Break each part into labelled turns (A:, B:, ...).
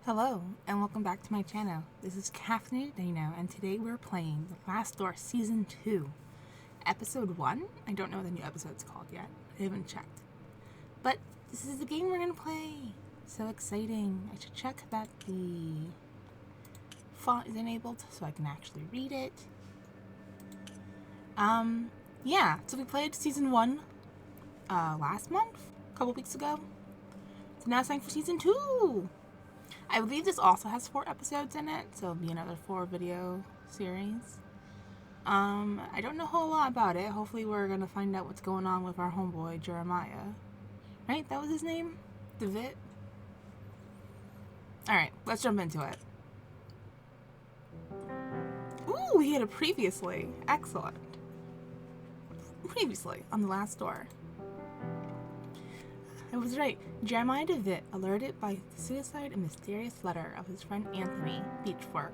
A: Hello, and welcome back to my channel. This is Caffeinated Dino, and today we're playing The Last Door Season 2, Episode 1. I don't know what the new episode's called yet. I haven't checked. But this is the game we're going to play. So exciting. I should check that the font is enabled so I can actually read it. Yeah, so we played Season 1 last month, a couple weeks ago. So now it's time for Season 2! I believe this also has 4 episodes in it, so it'll be another 4 video series. I don't know a whole lot about it. Hopefully we're gonna find out what's going on with our homeboy, Jeremiah. Right? That was his name? DeVitt? Alright, let's jump into it. Ooh, we had a previously. Excellent. Previously, on The Last Door. I was right. Jeremiah DeVitt, alerted by the suicide and mysterious letter of his friend Anthony Beechworth,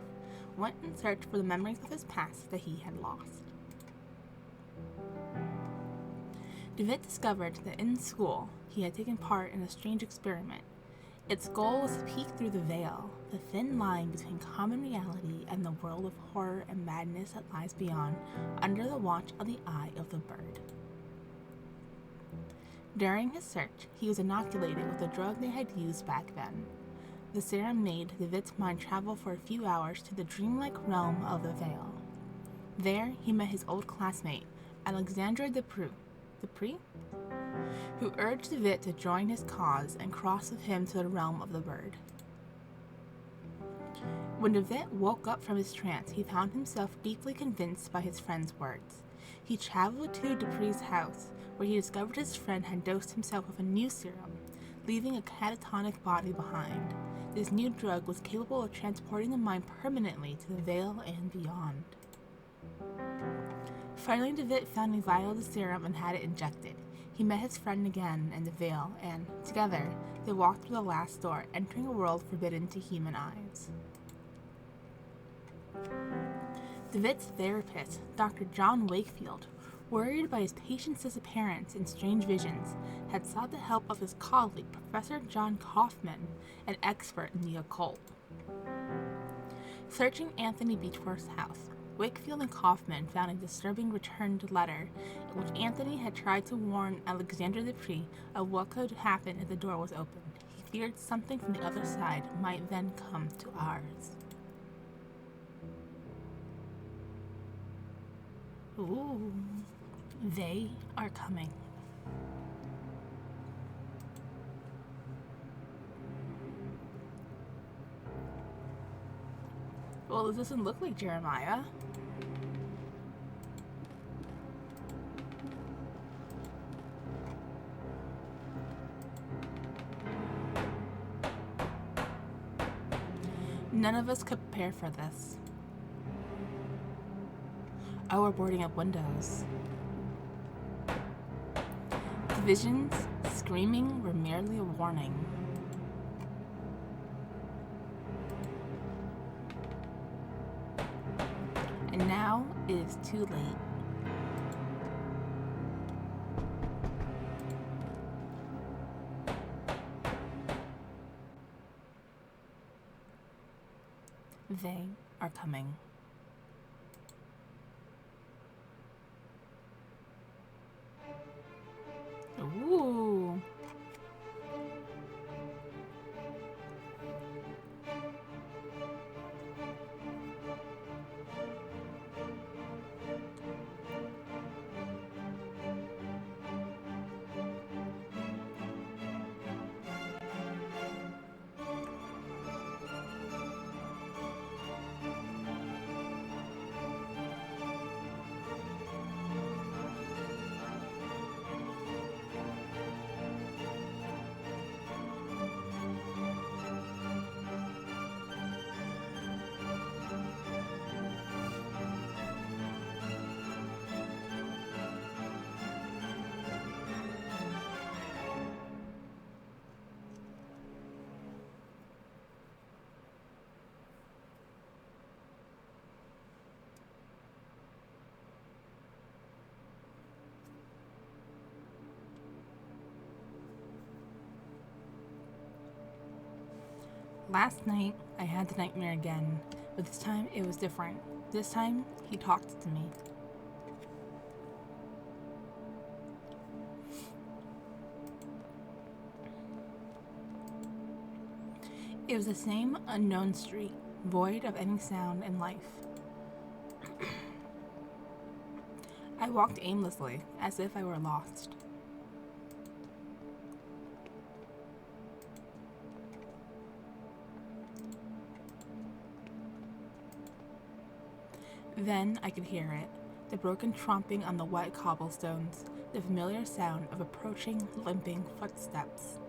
A: went in search for the memories of his past that he had lost. DeVitt discovered that in school he had taken part in a strange experiment. Its goal was to peek through the veil, the thin line between common reality and the world of horror and madness that lies beyond, under the watch of the eye of the bird. During his search, he was inoculated with a drug they had used back then. The serum made DeVitt's mind travel for a few hours to the dreamlike realm of the Veil. There, he met his old classmate, Alexandra Dupree, who urged DeVitt to join his cause and cross with him to the realm of the bird. When DeVitt woke up from his trance, he found himself deeply convinced by his friend's words. He traveled to Dupree's house, where he discovered his friend had dosed himself with a new serum, leaving a catatonic body behind. This new drug was capable of transporting the mind permanently to the Veil and beyond. Finally, DeVitt found a vial of the serum and had it injected. He met his friend again in the Veil, and, together, they walked through the last door, entering a world forbidden to human eyes. DeVitt's therapist, Dr. John Wakefield, worried by his patient's disappearance and strange visions, had sought the help of his colleague, Professor John Kaufman, an expert in the occult. Searching Anthony Beechworth's house, Wakefield and Kaufman found a disturbing returned letter in which Anthony had tried to warn Alexandra Dupree of what could happen if the door was opened. He feared something from the other side might then come to ours. Ooh, they are coming. Well, this doesn't look like Jeremiah. None of us could prepare for this. Oh, we're boarding up windows. The visions, screaming, were merely a warning. And now it is too late. They are coming. Ooh. Last night, I had the nightmare again, but this time it was different. This time, he talked to me. It was the same unknown street, void of any sound and life. I walked aimlessly, as if I were lost. Then I could hear it, the broken tromping on the wet cobblestones, the familiar sound of approaching, limping footsteps.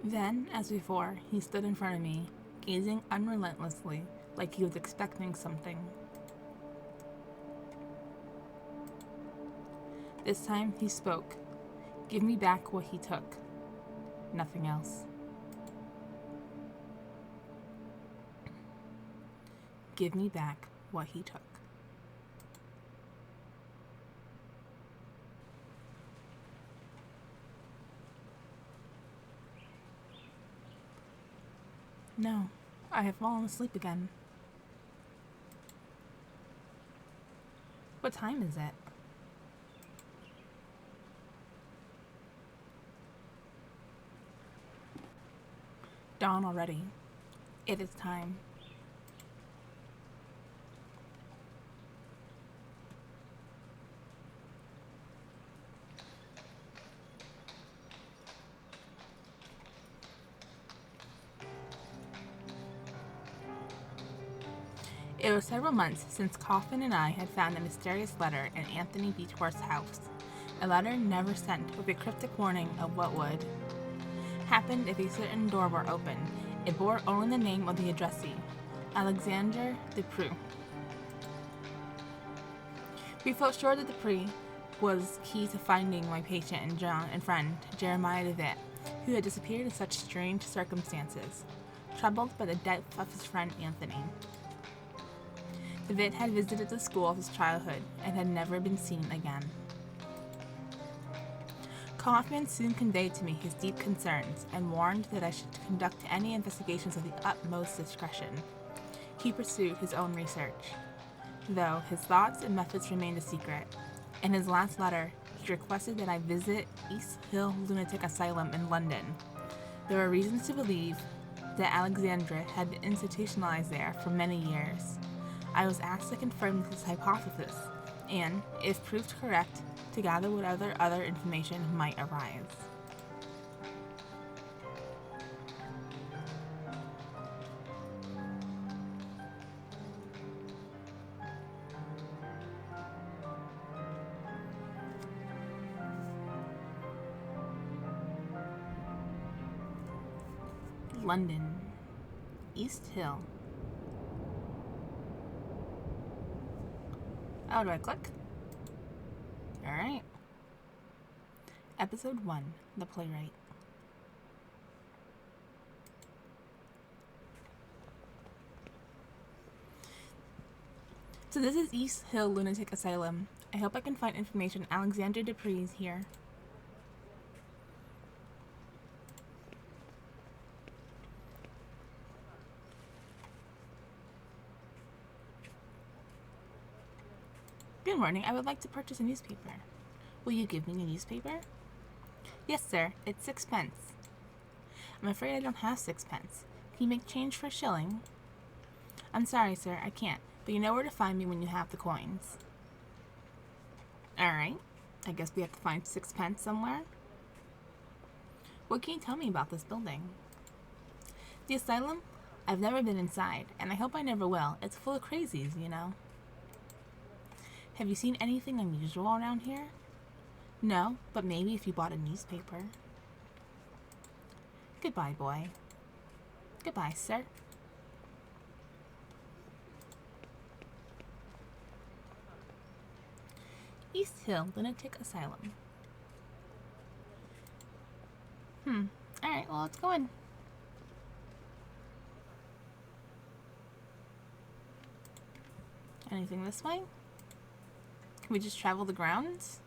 A: Then, as before, he stood in front of me, gazing unrelentlessly, like he was expecting something. This time he spoke. Give me back what he took. Nothing else. Give me back what he took. No, I have fallen asleep again. What time is it? Dawn already. It is time. It was several months since Coffin and I had found a mysterious letter in Anthony Beechworth's house. A letter never sent, with a cryptic warning of what would happen if a certain door were opened. It bore only the name of the addressee, Alexandre Dupre. We felt sure that Dupre was key to finding my patient and friend, Jeremiah DeWitt, who had disappeared in such strange circumstances, troubled by the death of his friend Anthony. DeWitt had visited the school of his childhood and had never been seen again. Kaufman soon conveyed to me his deep concerns and warned that I should conduct any investigations with the utmost discretion. He pursued his own research, though his thoughts and methods remained a secret. In his last letter, he requested that I visit East Hill Lunatic Asylum in London. There were reasons to believe that Alexandra had been institutionalized there for many years. I was asked to confirm this hypothesis, and, if proved correct, to gather whatever other information might arise. London, East Hill. Oh, do I click? Alright. Episode 1, The Playwright. So this is East Hill Lunatic Asylum. I hope I can find information. Alexander Dupre is here. Good morning. I would like to purchase a newspaper. Will you give me a newspaper? Yes, sir. It's 6 pence. I'm afraid I don't have 6 pence. Can you make change for a shilling? I'm sorry, sir. I can't. But you know where to find me when you have the coins. Alright. I guess we have to find 6 pence somewhere. What can you tell me about this building? The asylum? I've never been inside, and I hope I never will. It's full of crazies, you know. Have you seen anything unusual around here? No, but maybe if you bought a newspaper. Goodbye, boy. Goodbye, sir. East Hill Lunatic Asylum. Alright, well, let's go in. Anything this way? Can we just travel the grounds?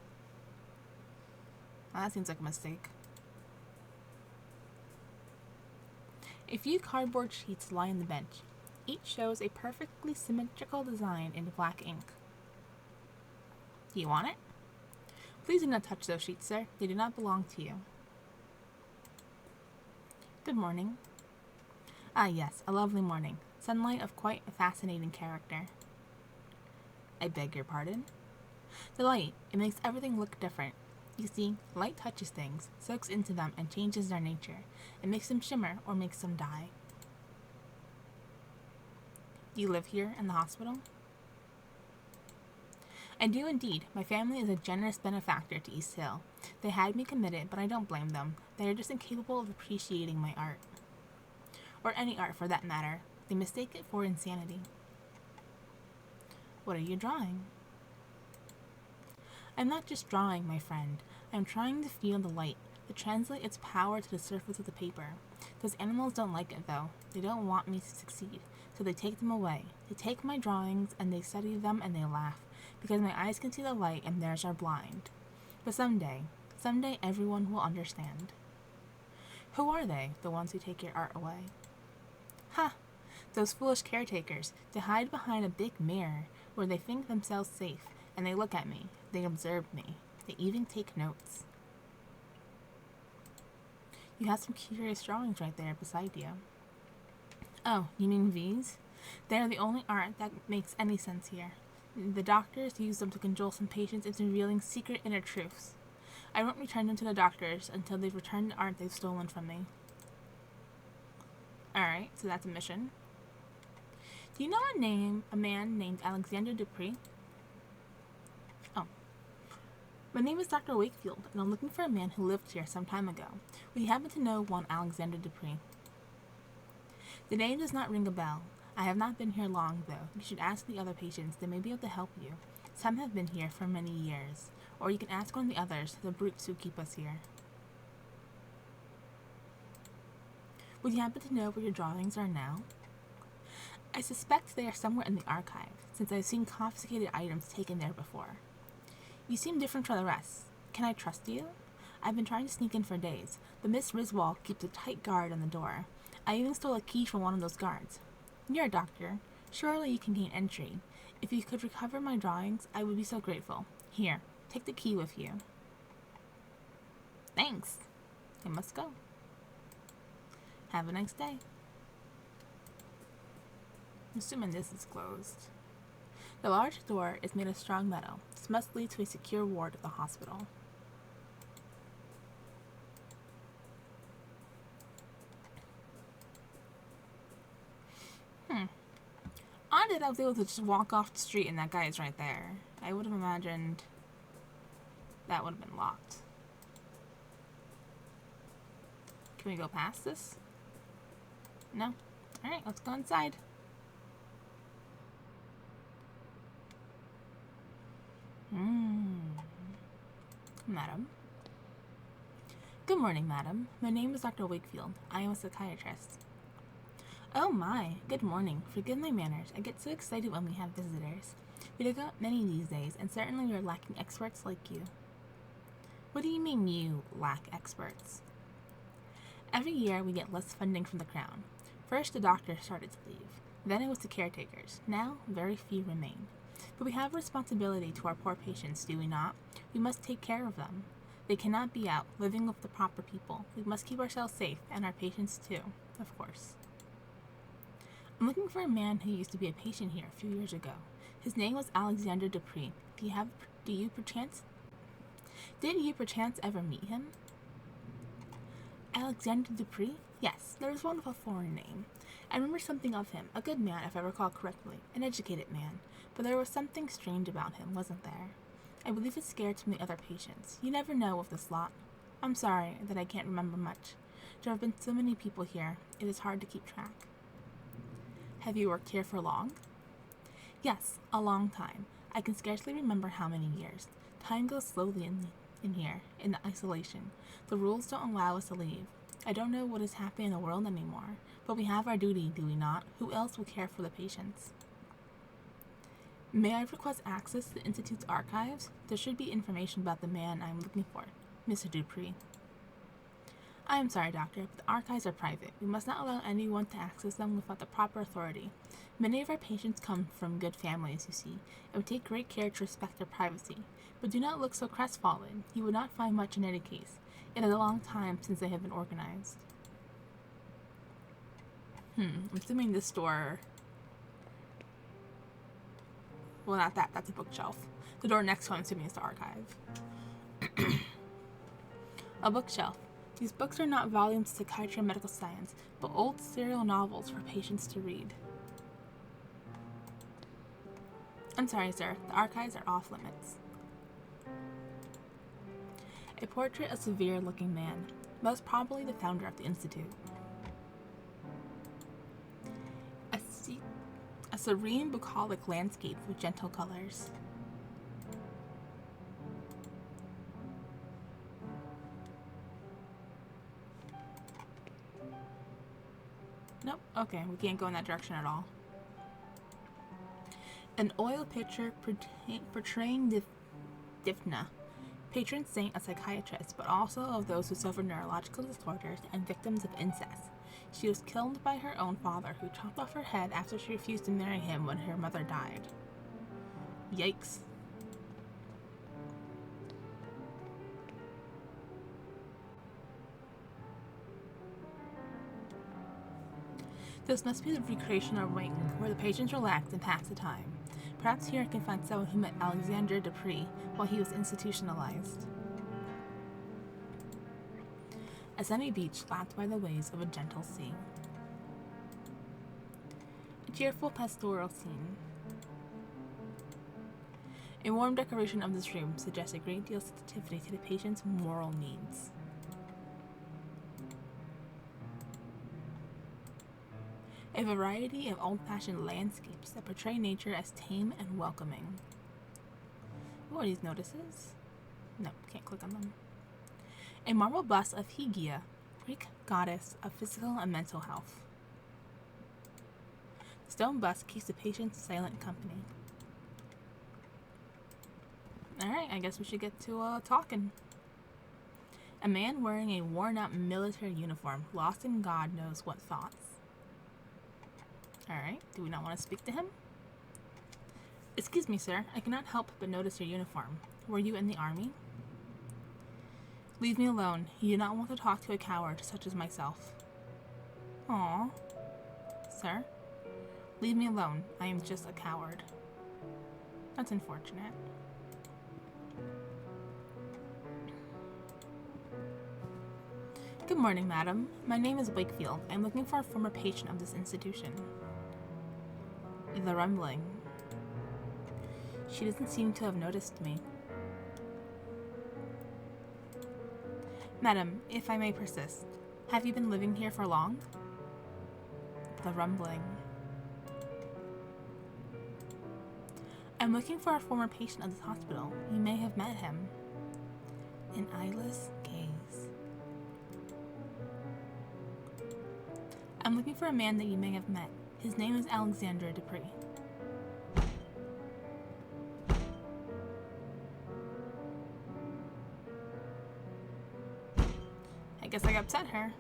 A: Well, that seems like a mistake. A few cardboard sheets lie on the bench. Each shows a perfectly symmetrical design in black ink. Do you want it? Please do not touch those sheets, sir. They do not belong to you. Good morning. Ah, yes, a lovely morning. Sunlight of quite a fascinating character. I beg your pardon? The light, it makes everything look different. You see, light touches things, soaks into them, and changes their nature. It makes them shimmer or makes them die. Do you live here in the hospital? I do indeed. My family is a generous benefactor to East Hill. They had me committed, but I don't blame them. They are just incapable of appreciating my art. Or any art for that matter. They mistake it for insanity. What are you drawing? I'm not just drawing, my friend. I'm trying to feel the light, to translate its power to the surface of the paper. Those animals don't like it, though. They don't want me to succeed, so they take them away. They take my drawings, and they study them, and they laugh, because my eyes can see the light, and theirs are blind. But someday everyone will understand. Who are they, the ones who take your art away? Ha! Those foolish caretakers. They hide behind a big mirror, where they think themselves safe, and they look at me. They observe me. They even take notes. You have some curious drawings right there beside you. Oh, you mean these? They are the only art that makes any sense here. The doctors use them to cajole some patients into revealing secret inner truths. I won't return them to the doctors until they've returned the art they've stolen from me. Alright, so that's a mission. Do you know a man named Alexander Dupree? Oh. My name is Dr. Wakefield, and I'm looking for a man who lived here some time ago. Would you happen to know one Alexander Dupree? The name does not ring a bell. I have not been here long, though. You should ask the other patients. They may be able to help you. Some have been here for many years. Or you can ask one of the others, the brutes who keep us here. Would you happen to know where your drawings are now? I suspect they are somewhere in the archive, since I've seen confiscated items taken there before. You seem different from the rest. Can I trust you? I've been trying to sneak in for days, but Miss Riswall keeps a tight guard on the door. I even stole a key from one of those guards. You're a doctor. Surely you can gain entry. If you could recover my drawings, I would be so grateful. Here, take the key with you. Thanks. I must go. Have a nice day. I'm assuming this is closed. The large door is made of strong metal. This must lead to a secure ward of the hospital. Odd that I was able to just walk off the street and that guy is right there. I would have imagined that would have been locked. Can we go past this? No? Alright, let's go inside. Madam. Good morning, madam. My name is Dr. Wakefield. I am a psychiatrist. Oh my, good morning. Forgive my manners. I get so excited when we have visitors. We don't got many these days, and certainly we are lacking experts like you. What do you mean you lack experts? Every year we get less funding from the Crown. First the doctors started to leave. Then it was the caretakers. Now very few remain. But we have a responsibility to our poor patients, do we not? We must take care of them. They cannot be out, living with the proper people. We must keep ourselves safe, and our patients too, of course. I'm looking for a man who used to be a patient here a few years ago. His name was Alexander Dupree. Did you perchance ever meet him? Alexander Dupree? Yes, there was one with a foreign name. I remember something of him, a good man if I recall correctly, an educated man, but there was something strange about him, wasn't there? I believe it scared some of the other patients. You never know with this lot. I'm sorry that I can't remember much. There have been so many people here, it is hard to keep track. Have you worked here for long? Yes, a long time. I can scarcely remember how many years. Time goes slowly in here, in the isolation. The rules don't allow us to leave. I don't know what is happening in the world anymore, but we have our duty, do we not? Who else will care for the patients? May I request access to the Institute's archives? There should be information about the man I am looking for, Mr. Dupree. I am sorry, Doctor, but the archives are private. We must not allow anyone to access them without the proper authority. Many of our patients come from good families, you see, and we take great care to respect their privacy. But do not look so crestfallen. You would not find much in any case. It is a long time since they have been organized. I'm assuming this door... Well, not that. That's a bookshelf. The door next to it, I'm assuming, is the archive. A bookshelf. These books are not volumes of psychiatry and medical science, but old serial novels for patients to read. I'm sorry, sir. The archives are off limits. A portrait of a severe-looking man, most probably the founder of the Institute. A serene, bucolic landscape with gentle colors. Nope, okay, we can't go in that direction at all. An oil picture portraying Dphna, patron saint of psychiatrists, but also of those who suffer neurological disorders and victims of incest. She was killed by her own father, who chopped off her head after she refused to marry him when her mother died. Yikes. This must be the recreational wing, where the patients relax and pass the time. Perhaps here I can find someone who met Alexander Dupree while he was institutionalized. A sunny beach lapped by the waves of a gentle sea. A cheerful pastoral scene. A warm decoration of this room suggests a great deal of sensitivity to the patient's moral needs. A variety of old-fashioned landscapes that portray nature as tame and welcoming. What are these notices? Nope, can't click on them. A marble bust of Hygeia, Greek goddess of physical and mental health. The stone bust keeps the patient silent company. Alright, I guess we should get to talking. A man wearing a worn-out military uniform, lost in God knows what thoughts. Alright, do we not want to speak to him? Excuse me, sir. I cannot help but notice your uniform. Were you in the army? Leave me alone. You do not want to talk to a coward such as myself. Aww. Sir? Leave me alone. I am just a coward. That's unfortunate. Good morning, madam. My name is Wakefield. I'm looking for a former patient of this institution. The rumbling. She doesn't seem to have noticed me. Madam, if I may persist, have you been living here for long? The rumbling. I'm looking for a former patient of this hospital. You may have met him. An eyeless gaze. I'm looking for a man that you may have met. His name is Alexander Dupree. I guess I upset her.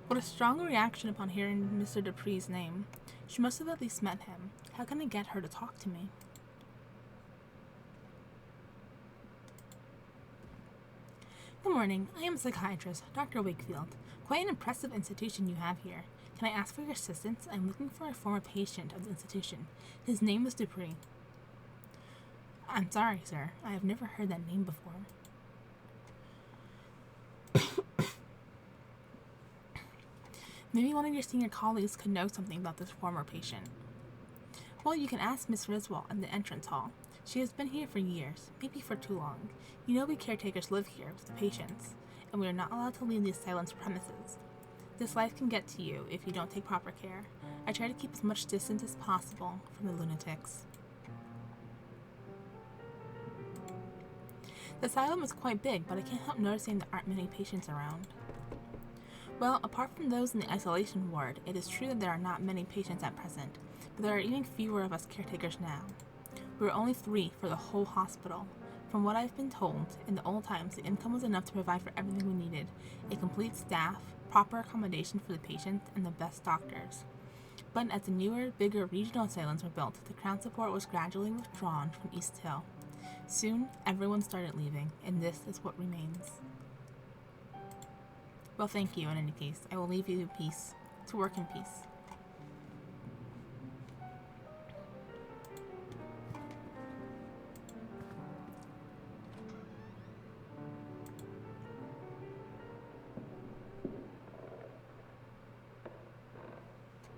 A: What a strong reaction upon hearing Mr. Dupree's name. She must have at least met him. How can I get her to talk to me? Good morning. I am a psychiatrist, Dr. Wakefield. Quite an impressive institution you have here. Can I ask for your assistance? I'm looking for a former patient of the institution. His name is Dupree. I'm sorry, sir. I have never heard that name before. Maybe one of your senior colleagues could know something about this former patient. Well, you can ask Miss Riswell in the entrance hall. She has been here for years, maybe for too long. You know we caretakers live here with the patients, and we are not allowed to leave the asylum's premises. This life can get to you if you don't take proper care. I try to keep as much distance as possible from the lunatics. The asylum is quite big, but I can't help noticing there aren't many patients around. Well, apart from those in the isolation ward, it is true that there are not many patients at present, but there are even fewer of us caretakers now. We were only 3 for the whole hospital. From what I've been told, in the old times, the income was enough to provide for everything we needed: a complete staff, proper accommodation for the patients, and the best doctors. But as the newer, bigger regional asylums were built, the Crown support was gradually withdrawn from East Hill. Soon, everyone started leaving, and this is what remains. Well, thank you in any case. I will leave you in peace, to work in peace.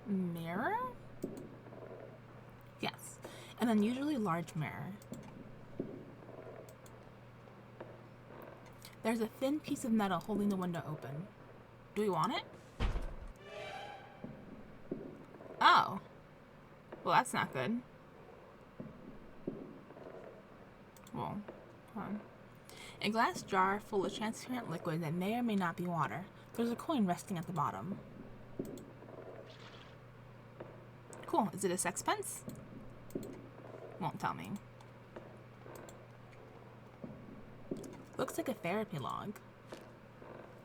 A: Mirror? Yes, an unusually large mirror. There's a thin piece of metal holding the window open. Do we want it? Oh. Well, that's not good. Well, hold on. A glass jar full of transparent liquid that may or may not be water. There's a coin resting at the bottom. Cool. Is it a sexpence? Won't tell me. Looks like a therapy log.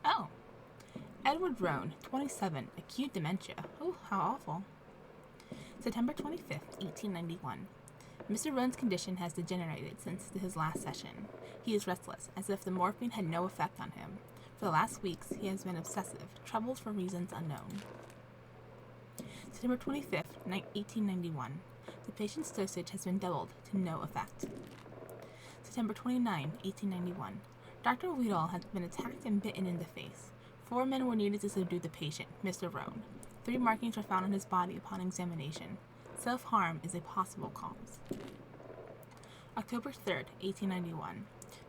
A: Oh. Edward Roan, 27, acute dementia. Oh, how awful. September 25th, 1891. Mr. Roan's condition has degenerated since his last session. He is restless, as if the morphine had no effect on him. For the last weeks, he has been obsessive, troubled for reasons unknown. September 25th, 1891. The patient's dosage has been doubled to no effect. September 29, 1891. Dr. Weedall has been attacked and bitten in the face. 4 men were needed to subdue the patient, Mr. Roan. 3 markings were found on his body upon examination. Self-harm is a possible cause. October 3rd, 1891.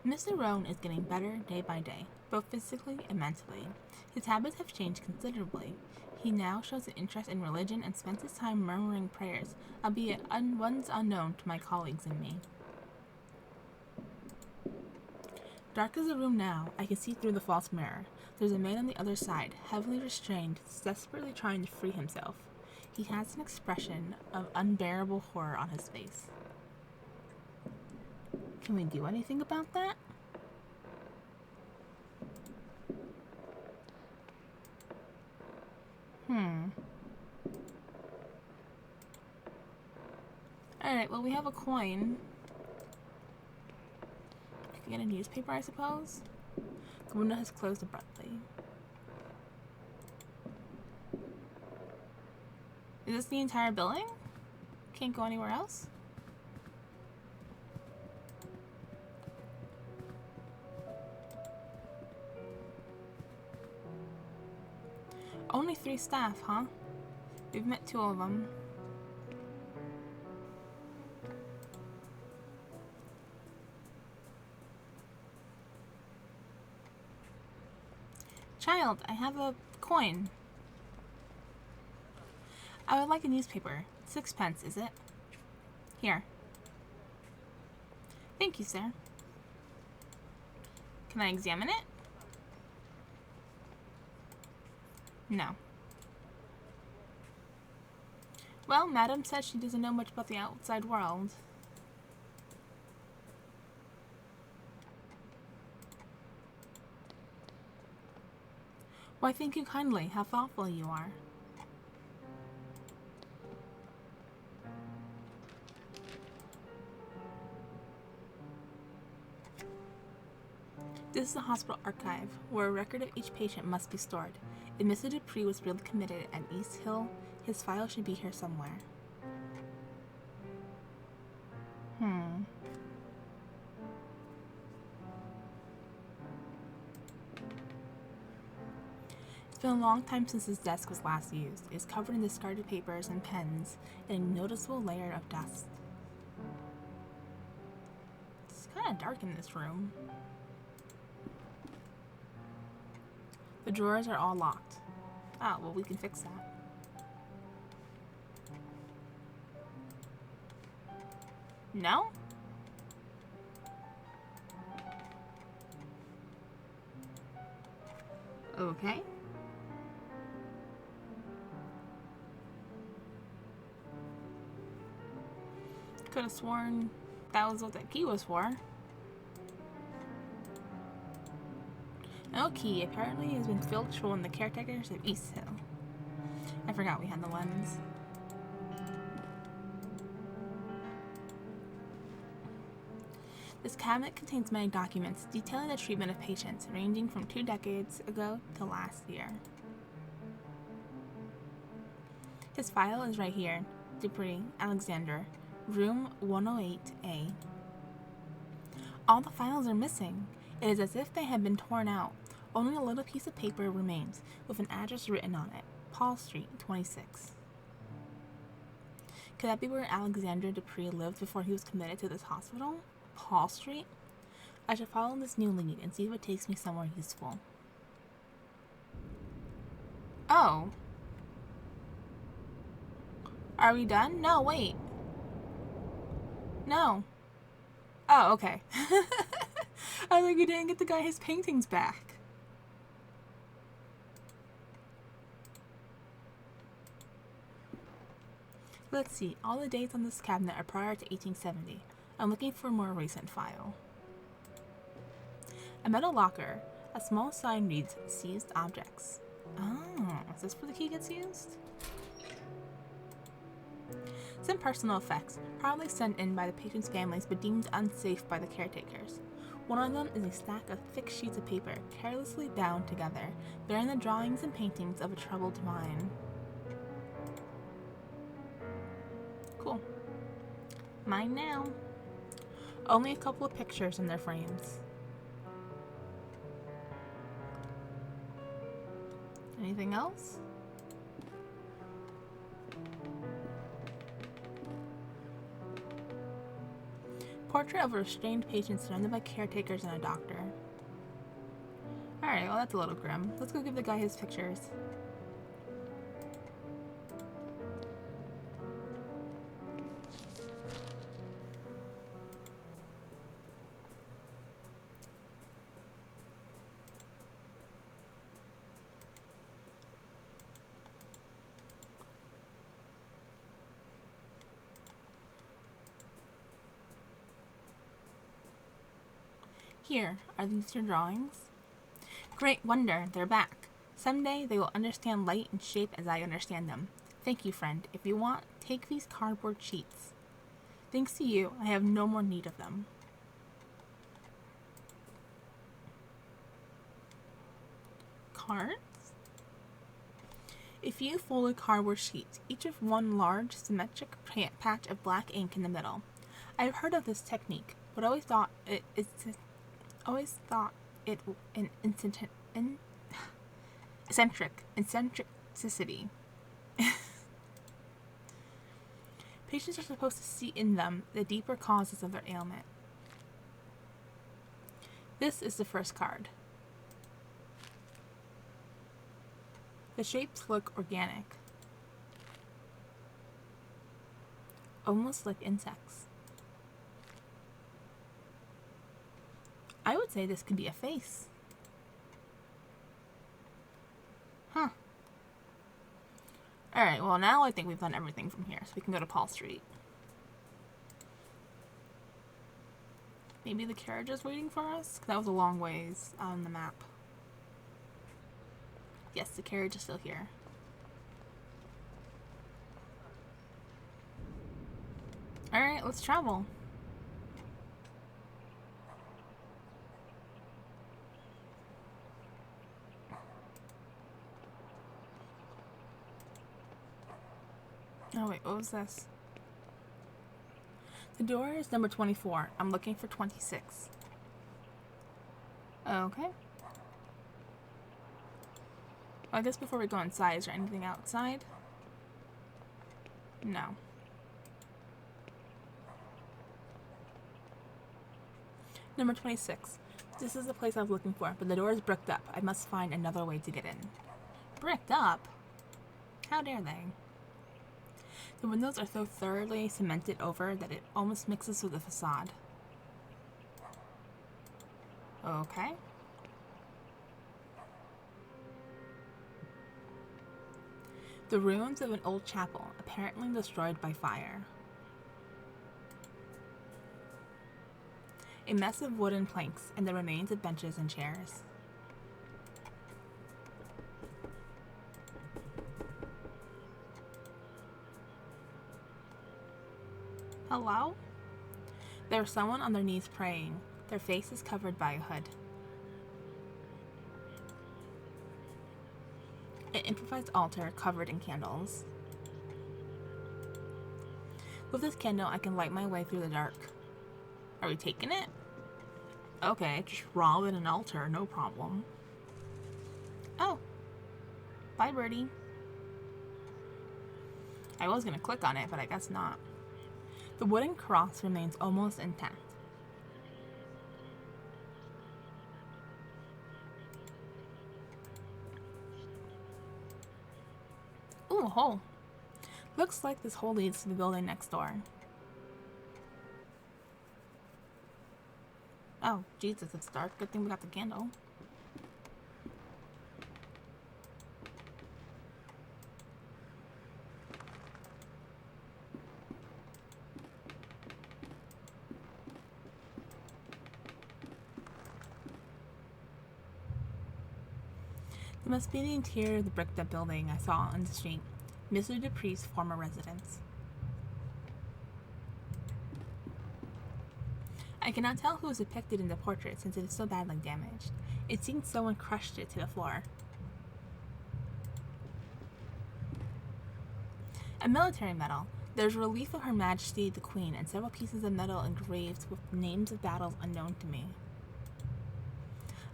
A: Mr. Roan is getting better day by day, both physically and mentally. His habits have changed considerably. He now shows an interest in religion and spends his time murmuring prayers, albeit ones unknown to my colleagues and me. Dark as the room now, I can see through the false mirror. There's a man on the other side, heavily restrained, desperately trying to free himself. He has an expression of unbearable horror on his face. Can we do anything about that? Alright, well, we have a coin. We can get a newspaper, I suppose. The window has closed abruptly. Is this the entire building? Can't go anywhere else? Only 3 staff, huh? We've met 2 of them. Child, I have a coin. I would like a newspaper. 6p, is it? Here. Thank you, sir. Can I examine it? No. Well, Madam says she doesn't know much about the outside world. Why, thank you kindly. How thoughtful you are. This is the hospital archive, where a record of each patient must be stored. If Mr. Dupree was really committed at East Hill, his file should be here somewhere. It's been a long time since his desk was last used. It is covered in discarded papers and pens and a noticeable layer of dust. It's kind of dark in this room. The drawers are all locked. Ah, well, we can fix that. No? Okay. Could have sworn that was what that key was for. No key apparently has been filched from the caretakers of East Hill. I forgot we had the lens. This cabinet contains many documents detailing the treatment of patients ranging from 2 decades ago to last year. His file is right here. Dupree, Alexander, room 108A. All the files are missing. It is as if they had been torn out. Only a little piece of paper remains, with an address written on it. Paul Street, 26. Could that be where Alexander Dupree lived before he was committed to this hospital? Paul Street? I should follow this new lead and see if it takes me somewhere useful. Oh. Are we done? No, wait. No. Oh, okay. I was like, we didn't get the guy his paintings back. Let's see. All the dates on this cabinet are prior to 1870. I'm looking for a more recent file. A metal locker. A small sign reads, seized objects. Oh, is this where the key gets used? Some personal effects, probably sent in by the patients' families but deemed unsafe by the caretakers. One of them is a stack of thick sheets of paper, carelessly bound together, bearing the drawings and paintings of a troubled mind. Cool. Mine now. Only a couple of pictures in their frames. Anything else? Portrait of a restrained patient surrounded by caretakers and a doctor. Alright, well that's a little grim. Let's go give the guy his pictures. Here, are these your drawings? Great wonder, they're back. Someday they will understand light and shape as I understand them. Thank you, friend. If you want, take these cardboard sheets. Thanks to you, I have no more need of them. Cards? A few folded cardboard sheets, each with one large, symmetric patch of black ink in the middle. I have heard of this technique, but always thought it an eccentricity. Patients are supposed to see in them the deeper causes of their ailment. This is the first card. The shapes look organic, almost like insects. I would say this could be a face. Huh. Alright, well now I think we've done everything from here, so we can go to Paul Street. Maybe the carriage is waiting for us? That was a long ways on the map. Yes, the carriage is still here. Alright, let's travel. Oh wait, what was this? The door is number 24. I'm looking for 26. Okay. I guess before we go inside, is there anything outside? No. Number 26. This is the place I was looking for, but the door is bricked up. I must find another way to get in. Bricked up? How dare they? The windows are so thoroughly cemented over that it almost mixes with the facade. Okay. The ruins of an old chapel, apparently destroyed by fire. A mess of wooden planks and the remains of benches and chairs. Hello? There's someone on their knees praying. Their face is covered by a hood. An improvised altar covered in candles. With this candle, I can light my way through the dark. Are we taking it? Okay, just robbing an altar, no problem. Oh. Bye, birdie. I was gonna click on it, but I guess not. The wooden cross remains almost intact. Ooh, a hole. Looks like this hole leads to the building next door. Oh, Jesus, it's dark. Good thing we got the candle. It must be the interior of the bricked-up building I saw on the street. Mr. Dupree's former residence. I cannot tell who is depicted in the portrait since it is so badly damaged. It seems someone crushed it to the floor. A military medal. There's a relief of Her Majesty the Queen and several pieces of metal engraved with names of battles unknown to me.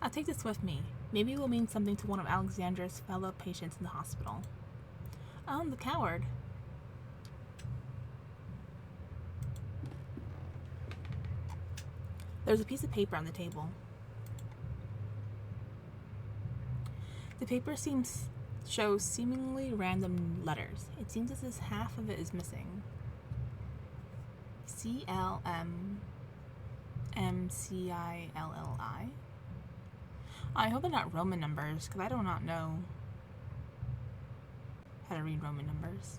A: I'll take this with me. Maybe it will mean something to one of Alexandra's fellow patients in the hospital. The coward. There's a piece of paper on the table. The paper shows seemingly random letters. It seems as if half of it is missing. CLMCILLI. I hope they're not Roman numbers, because I do not know how to read Roman numbers.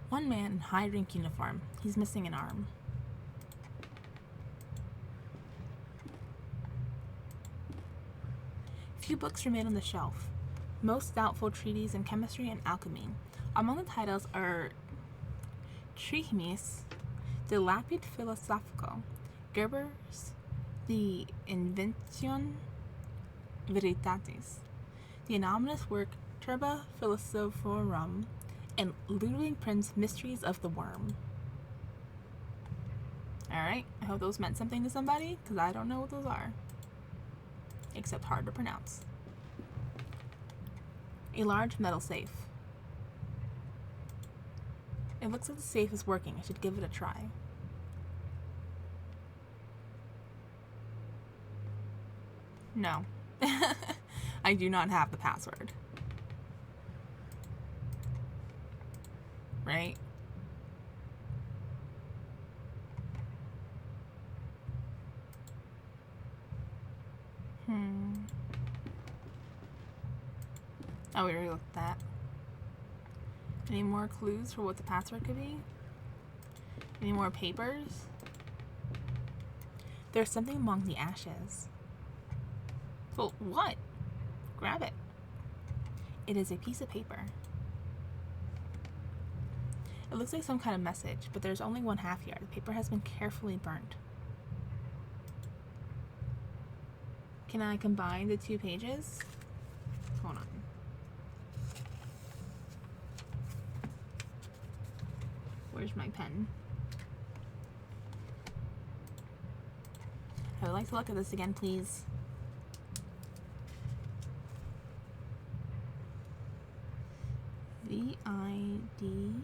A: One man in high rank uniform. He's missing an arm. Few books remain on the shelf. Most doubtful treatises in chemistry and alchemy. Among the titles are Trithemis, De Lapide Philosophico, Gerber's The Inventio Veritatis, the anonymous work Turba Philosophorum, and Ludwig Prince's Mysteries of the Worm. Alright, I hope those meant something to somebody, because I don't know what those are. Except hard to pronounce. A large metal safe. It looks like the safe is working. I should give it a try. No. I do not have the password. Right? Oh, we already looked at that. Any more clues for what the password could be? Any more papers? There's something among the ashes. Well, what? Grab it. It is a piece of paper. It looks like some kind of message, but there's only one half here. The paper has been carefully burnt. Can I combine the two pages? Hold on. Where's my pen? I would like to look at this again, please. VIDILIVID.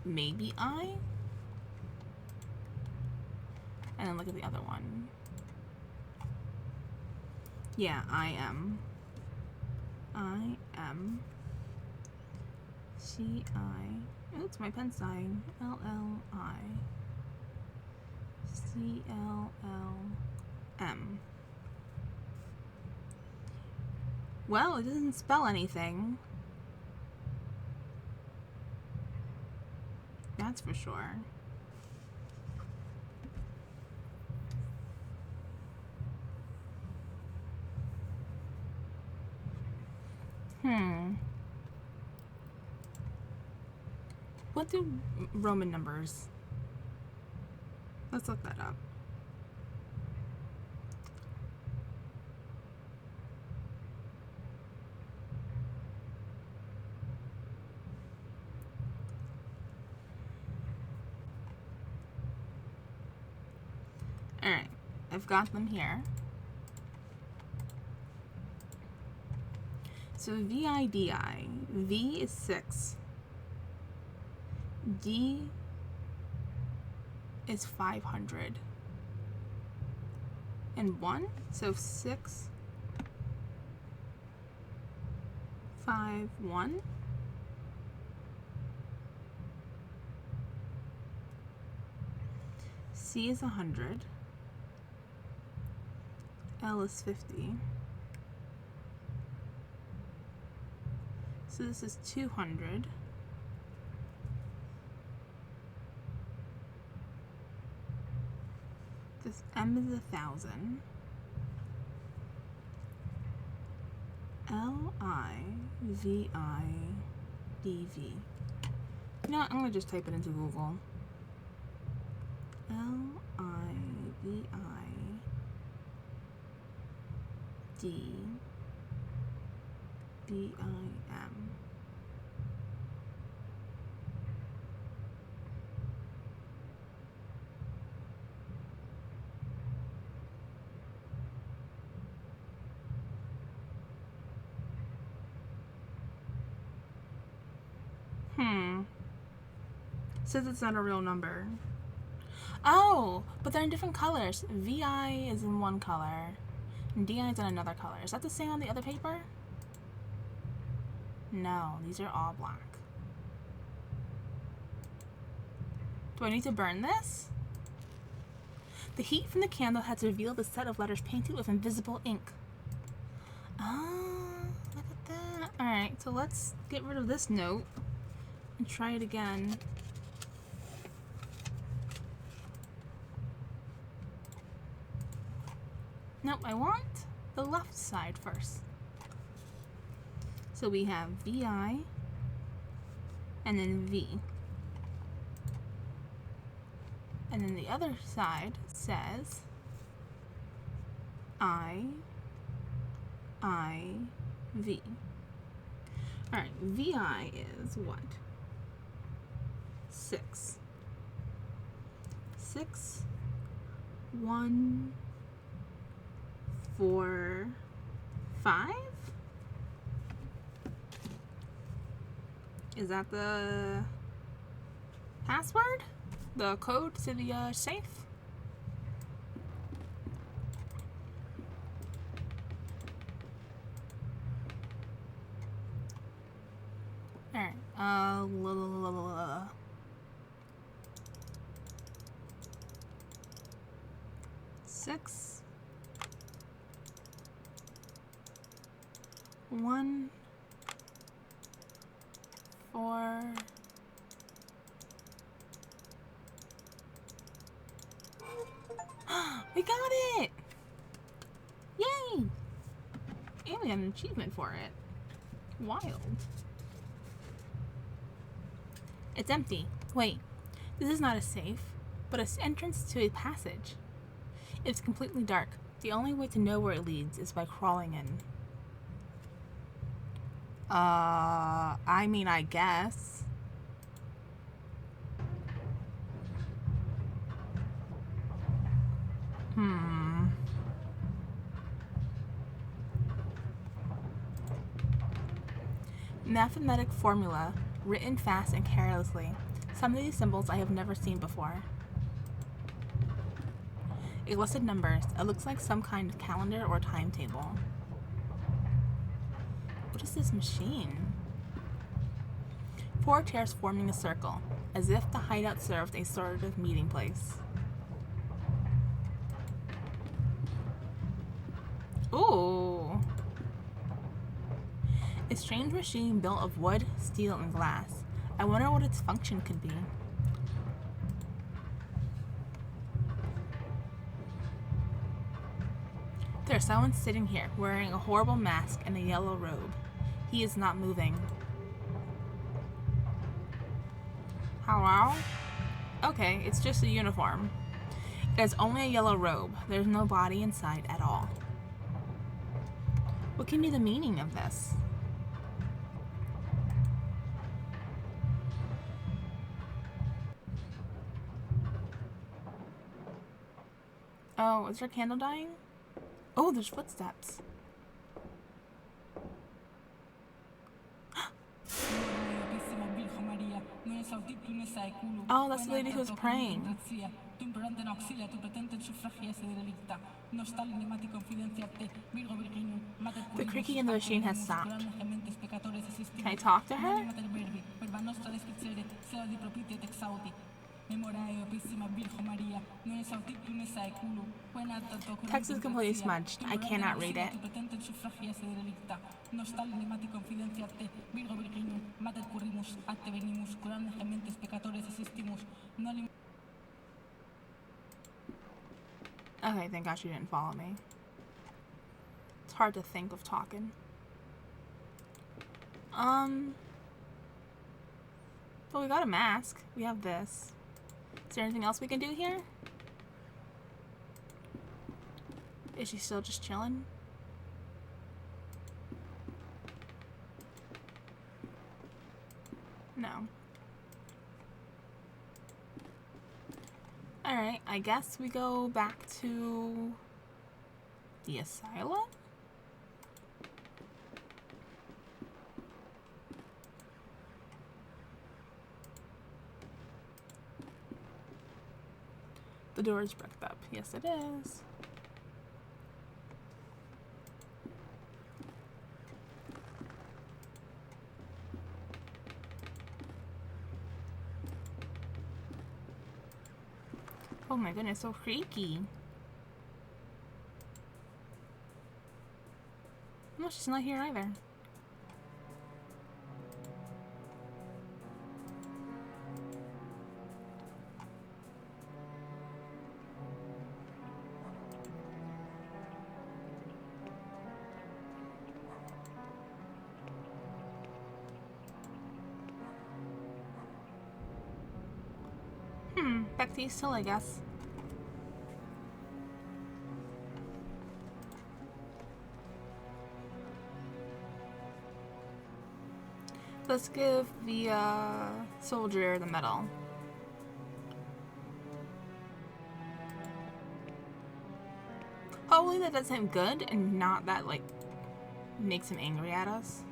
A: Maybe I? And then look at the other one. Yeah, I am. Oops, my pen sign. LLICLLM. Well, it doesn't spell anything. That's for sure. What do Roman numbers? Let's look that up. Alright, I've got them here. So VIDI. V is 6. D is 500. And 1, so 6, 5, 1. C is 100. L is 50. So this is 200. This M is 1,000. LIVIDV. You know what? I'm gonna just type it into Google. LIVIDVIM. Says it's not a real number. Oh, but they're in different colors. VI is in one color, and DI is in another color. Is that the same on the other paper? No, these are all black. Do I need to burn this? The heat from the candle has revealed a set of letters painted with invisible ink. Oh, look at that. Alright, so let's get rid of this note and try it again. Nope, I want the left side first. So we have VI and then V. And then the other side says I, V. Alright, VI is what? 6. 6, 1, 4, 5? Is that the password? The code to the safe? Alright, 6, 1, 4, 'We got it! Yay! And we got an achievement for it. Wild. It's empty. Wait, this is not a safe, but an entrance to a passage. It's completely dark. The only way to know where it leads is by crawling in. I mean, I guess. Mathematic formula, written fast and carelessly. Some of these symbols I have never seen before. It listed numbers. It looks like some kind of calendar or timetable. What is this machine? 4 chairs forming a circle, as if the hideout served a sort of meeting place. Ooh. A strange machine built of wood, steel, and glass. I wonder what its function could be. There's someone sitting here, wearing a horrible mask and a yellow robe. He is not moving. Hello? Okay, it's just a uniform. It has only a yellow robe. There's no body inside at all. What can be the meaning of this? Oh, is her candle dying? Oh, there's footsteps. Oh, that's the lady who's praying. The creaking in the machine has stopped. Can I talk to her? Text is completely smudged. I cannot read it. Okay, thank God she didn't follow me. It's hard to think of talking. Well, we got a mask. We have this. Is there anything else we can do here? Is she still just chilling? No. Alright, I guess we go back to the asylum? The door is bricked up. Yes, it is. Oh my goodness, so creaky. No, she's not here either. Back to East Hill, I guess. Let's give the soldier the medal. Hopefully that does him good and not that, like, makes him angry at us.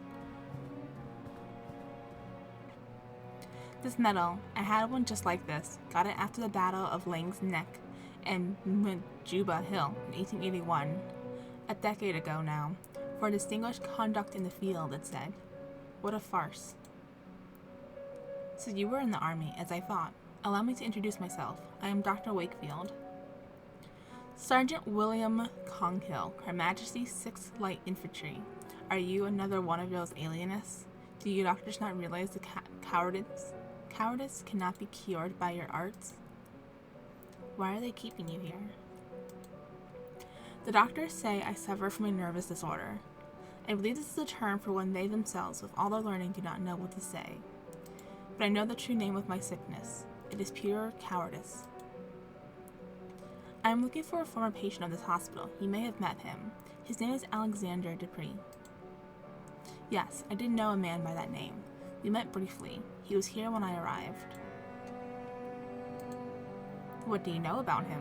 A: This medal, I had one just like this. Got it after the Battle of Laing's Neck and Majuba Hill in 1881. A decade ago now. For distinguished conduct in the field, it said. What a farce. So you were in the army, as I thought. Allow me to introduce myself. I am Dr. Wakefield. Sergeant William Conghill, Her Majesty's 6th Light Infantry. Are you another one of those alienists? Do you doctors not realize the cowardice cannot be cured by your arts? Why are they keeping you here? The doctors say I suffer from a nervous disorder. I believe this is a term for when they themselves, with all their learning, do not know what to say. But I know the true name of my sickness. It is pure cowardice. I am looking for a former patient of this hospital. You may have met him. His name is Alexander Dupree. Yes, I did know a man by that name. We met briefly. He was here when I arrived. What do you know about him?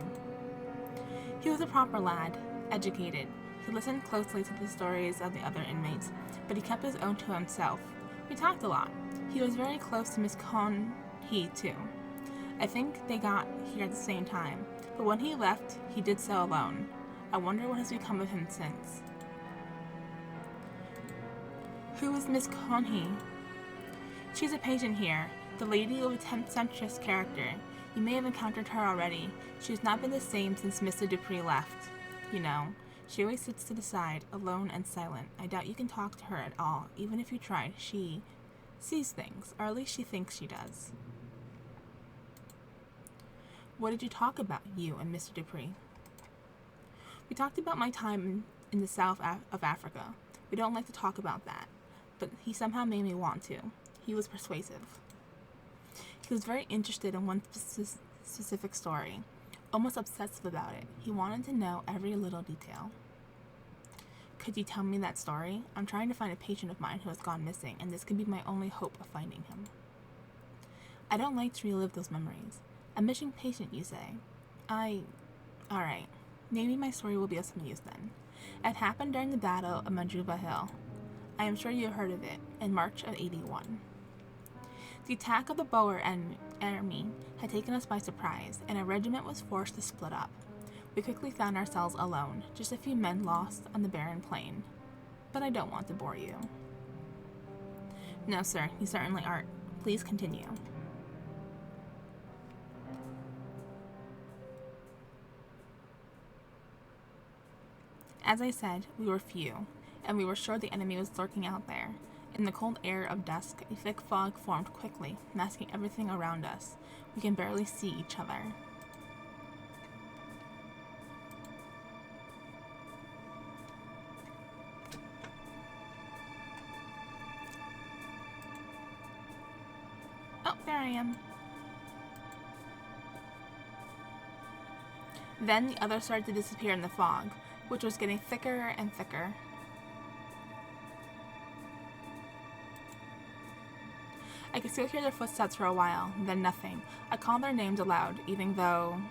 A: He was a proper lad, educated. He listened closely to the stories of the other inmates, but he kept his own to himself. We talked a lot. He was very close to Miss Conhee, too. I think they got here at the same time, but when he left, he did so alone. I wonder what has become of him since. Who is Miss Conhee? She's a patient here, the lady of a tempestuous character. You may have encountered her already. She has not been the same since Mr. Dupree left. You know, She always sits to the side, alone and silent. I doubt you can talk to her at all. Even if you tried, she sees things, or at least she thinks she does. What did you talk about, you and Mr. Dupree? We talked about my time in the south of Africa. We don't like to talk about that, but he somehow made me want to. He was persuasive. He was very interested in one specific story, almost obsessive about it. He wanted to know every little detail. Could you tell me that story? I'm trying to find a patient of mine who has gone missing, and this could be my only hope of finding him. I don't like to relive those memories. A missing patient, you say? Alright. Maybe my story will be of some use then. It happened during the Battle of Majuba Hill. I am sure you have heard of it, in March of 81. The attack of the Boer army had taken us by surprise, and our regiment was forced to split up. We quickly found ourselves alone, just a few men lost on the barren plain. But I don't want to bore you. No, sir, you certainly aren't. Please continue. As I said, we were few, and we were sure the enemy was lurking out there. In the cold air of dusk, a thick fog formed quickly, masking everything around us. We can barely see each other. Oh, there I am. Then the others started to disappear in the fog, which was getting thicker and thicker. I could still hear their footsteps for a while, then nothing. I called their names aloud, even though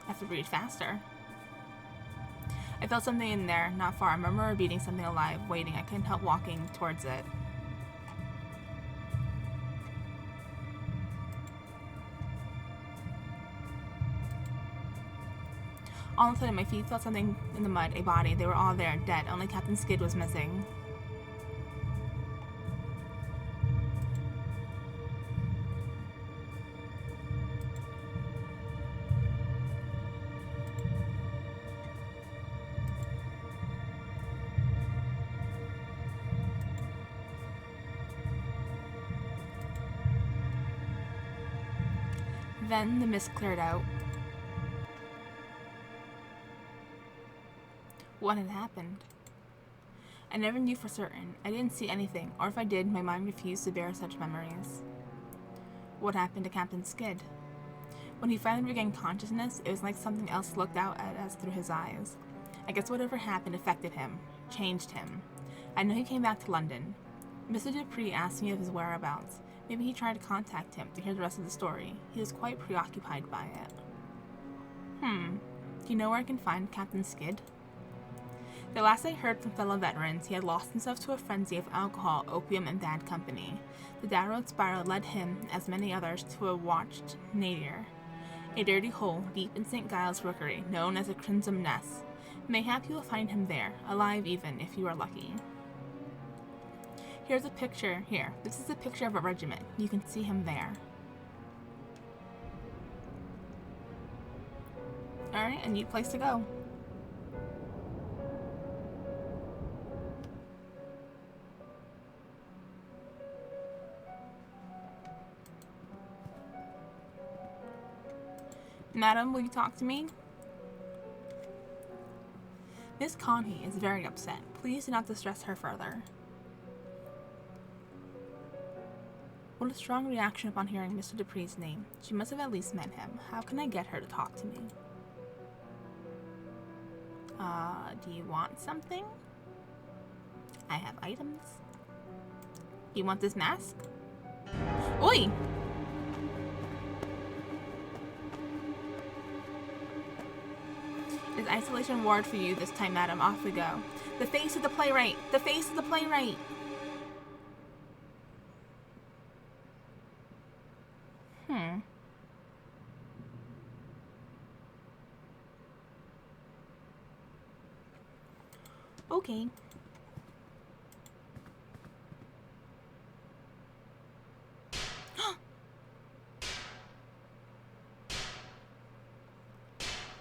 A: I have to breathe faster. I felt something in there, not far. I remember beating something alive, waiting. I couldn't help walking towards it. All of a sudden, my feet felt something in the mud, a body. They were all there, dead. Only Captain Skid was missing. Then the mist cleared out. What had happened? I never knew for certain. I didn't see anything, or if I did, my mind refused to bear such memories. What happened to Captain Skid? When he finally regained consciousness, it was like something else looked out at us through his eyes. I guess whatever happened affected him, changed him. I know he came back to London. Mr. Dupree asked me of his whereabouts. Maybe he tried to contact him to hear the rest of the story. He was quite preoccupied by it. Do you know where I can find Captain Skid? The last I heard from fellow veterans, he had lost himself to a frenzy of alcohol, opium, and bad company. The downward spiral led him, as many others, to a watched nadir, a dirty hole deep in St. Giles Rookery, known as a Crimson Nest. Mayhap you will find him there, alive even, if you are lucky. Here's a picture here. This is a picture of a regiment. You can see him there. Alright, a neat place to go. Madam, will you talk to me? Miss Coney is very upset. Please do not distress her further. What a strong reaction upon hearing Mr. Dupree's name. She must have at least met him. How can I get her to talk to me? Do you want something? I have items. You want this mask? Oi! Is isolation ward for you this time, madam? Off we go. The face of the playwright! The face of the playwright! Okay.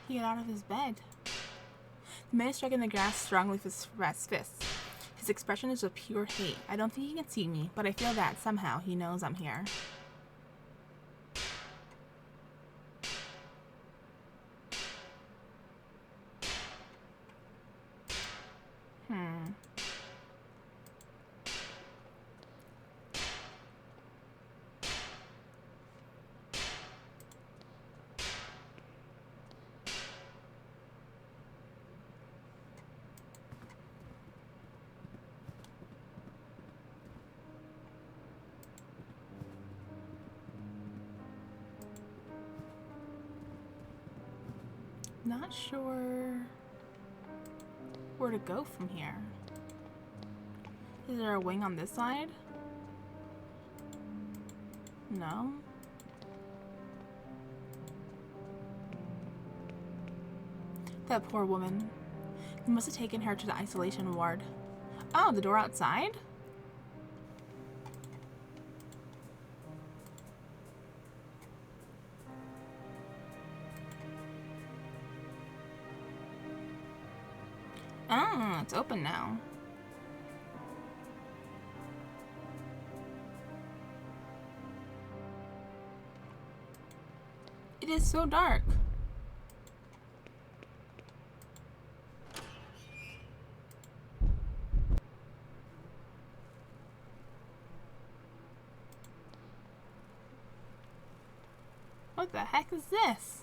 A: He got out of his bed. The man is striking the grass strongly with his fists. His expression is of pure hate. I don't think he can see me, but I feel that somehow he knows I'm here. Not sure where to go from here. Is there a wing on this side? No. That poor woman. They must have taken her to the isolation ward. Oh, the door outside? Oh, it's open now. It is so dark. What the heck is this?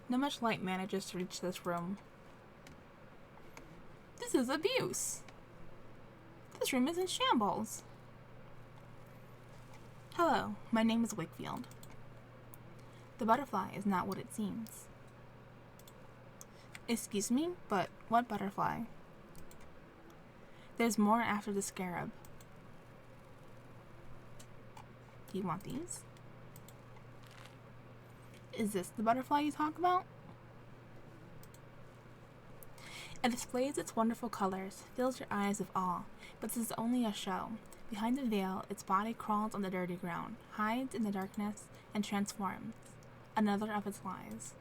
A: Not much light manages to reach this room. This is abuse. This room is in shambles. Hello, my name is Wakefield. The butterfly is not what it seems. Excuse me, but what butterfly? There's more after the scarab. Do you want these? Is this the butterfly you talk about? It displays its wonderful colors, fills your eyes with awe, but this is only a show. Behind the veil, its body crawls on the dirty ground, hides in the darkness, and transforms. Another of its lies.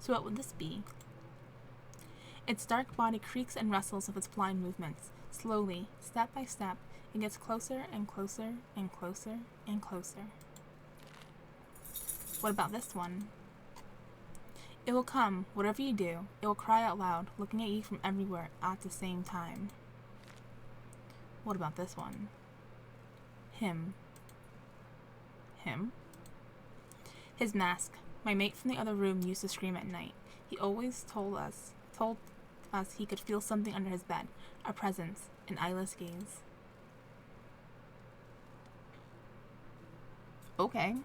A: So what would this be? Its dark body creaks and rustles with its blind movements. Slowly, step by step, it gets closer and closer and closer and closer. What about this one? It will come, whatever you do. It will cry out loud, looking at you from everywhere at the same time. What about this one? Him. Him? His mask. My mate from the other room used to scream at night. He always told us he could feel something under his bed. A presence, an eyeless gaze. Okay.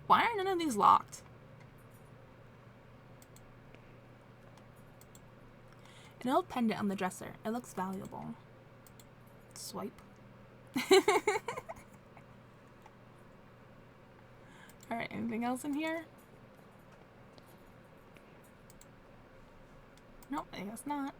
A: Why are none of these locked? An old pendant on the dresser. It looks valuable. Swipe. Alright, anything else in here? Nope, I guess not.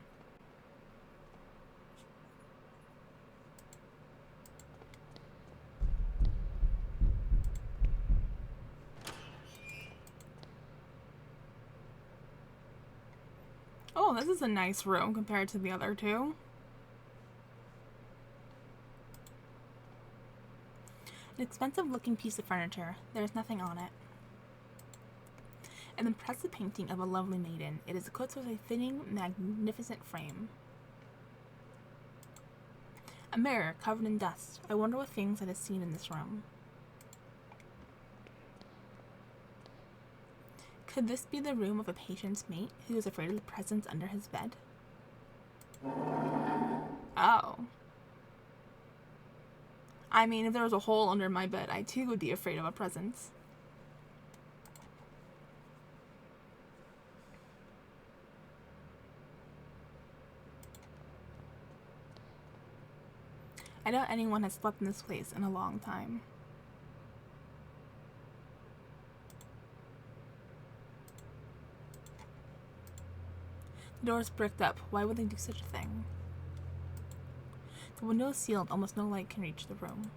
A: Oh, this is a nice room compared to the other two. An expensive looking piece of furniture. There's nothing on it. An impressive painting of a lovely maiden. It is equipped with a fitting, magnificent frame. A mirror covered in dust. I wonder what things it has seen in this room. Could this be the room of a patient's mate who is afraid of the presence under his bed? Oh. I mean, if there was a hole under my bed, I too would be afraid of a presence. I doubt anyone has slept in this place in a long time. The door is bricked up. Why would they do such a thing? The window is sealed. Almost no light can reach the room.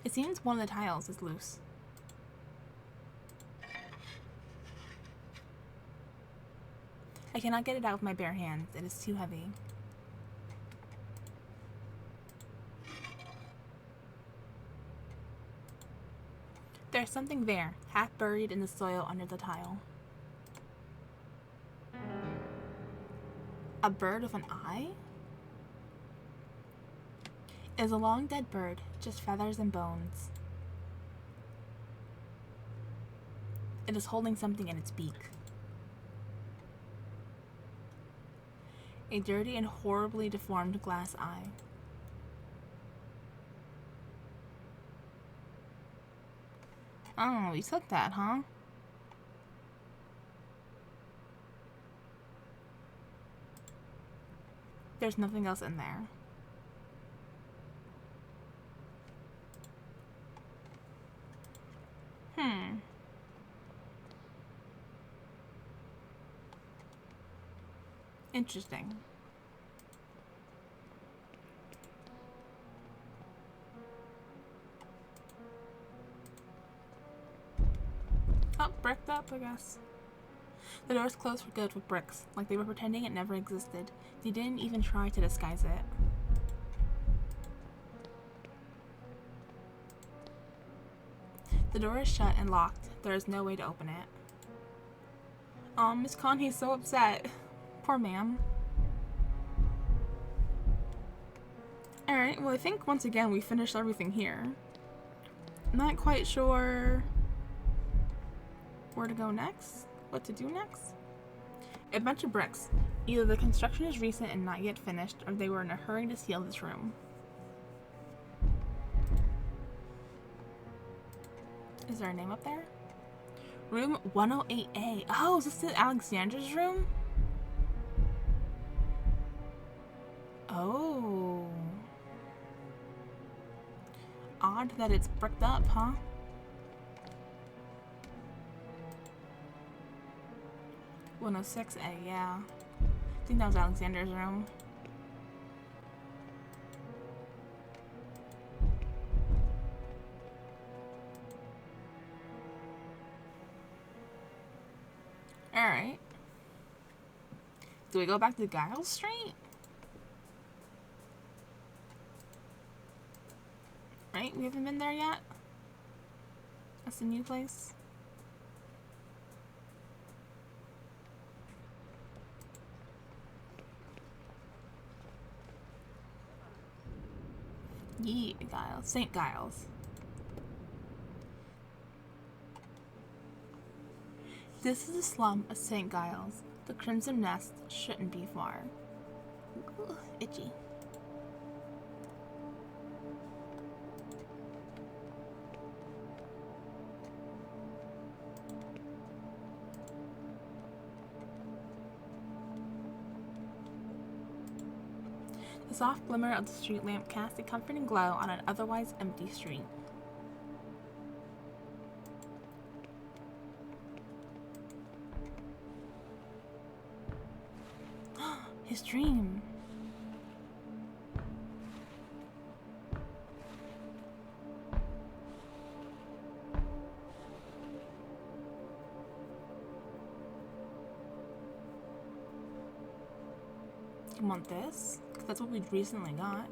A: It seems one of the tiles is loose. I cannot get it out with my bare hands. It is too heavy. There's something there, half buried in the soil under the tile. A bird with an eye? It is a long dead bird, just feathers and bones. It is holding something in its beak. A dirty and horribly deformed glass eye. Oh, you took that, huh? There's nothing else in there. Interesting. Oh, bricked up, I guess. The door's closed for good with bricks, like they were pretending it never existed. They didn't even try to disguise it. The door is shut and locked. There is no way to open it. Oh, Miss Connie's so upset. Poor ma'am. Alright, well I think once again we finished everything here. Not quite sure where to go next? What to do next? A bunch of bricks. Either the construction is recent and not yet finished, or they were in a hurry to seal this room. Is there a name up there? Room 108A. Oh, is this the Alexander's room? Oh. Odd that it's bricked up, huh? One 106A, yeah. I think that was Alexander's room. Alright. Do we go back to Giles Street? Right? We haven't been there yet? That's a new place. Yeah, Giles. St. Giles. This is the slum of St. Giles. The Crimson Nest shouldn't be far. Ooh, itchy. The soft glimmer of the street lamp casts a comforting glow on an otherwise empty street. His dream. You want this? Because that's what we recently got.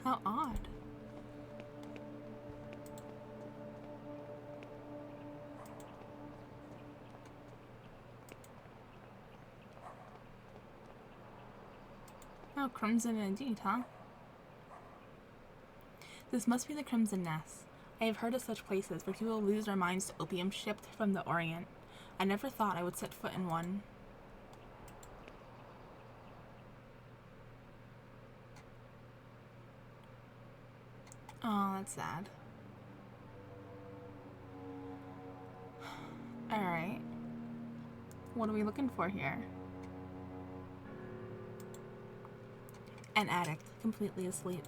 A: How odd. Oh, Crimson indeed, huh? This must be the Crimson Nest. I have heard of such places where people lose their minds to opium shipped from the Orient. I never thought I would set foot in one. Oh, that's sad. Alright. What are we looking for here? An addict, completely asleep.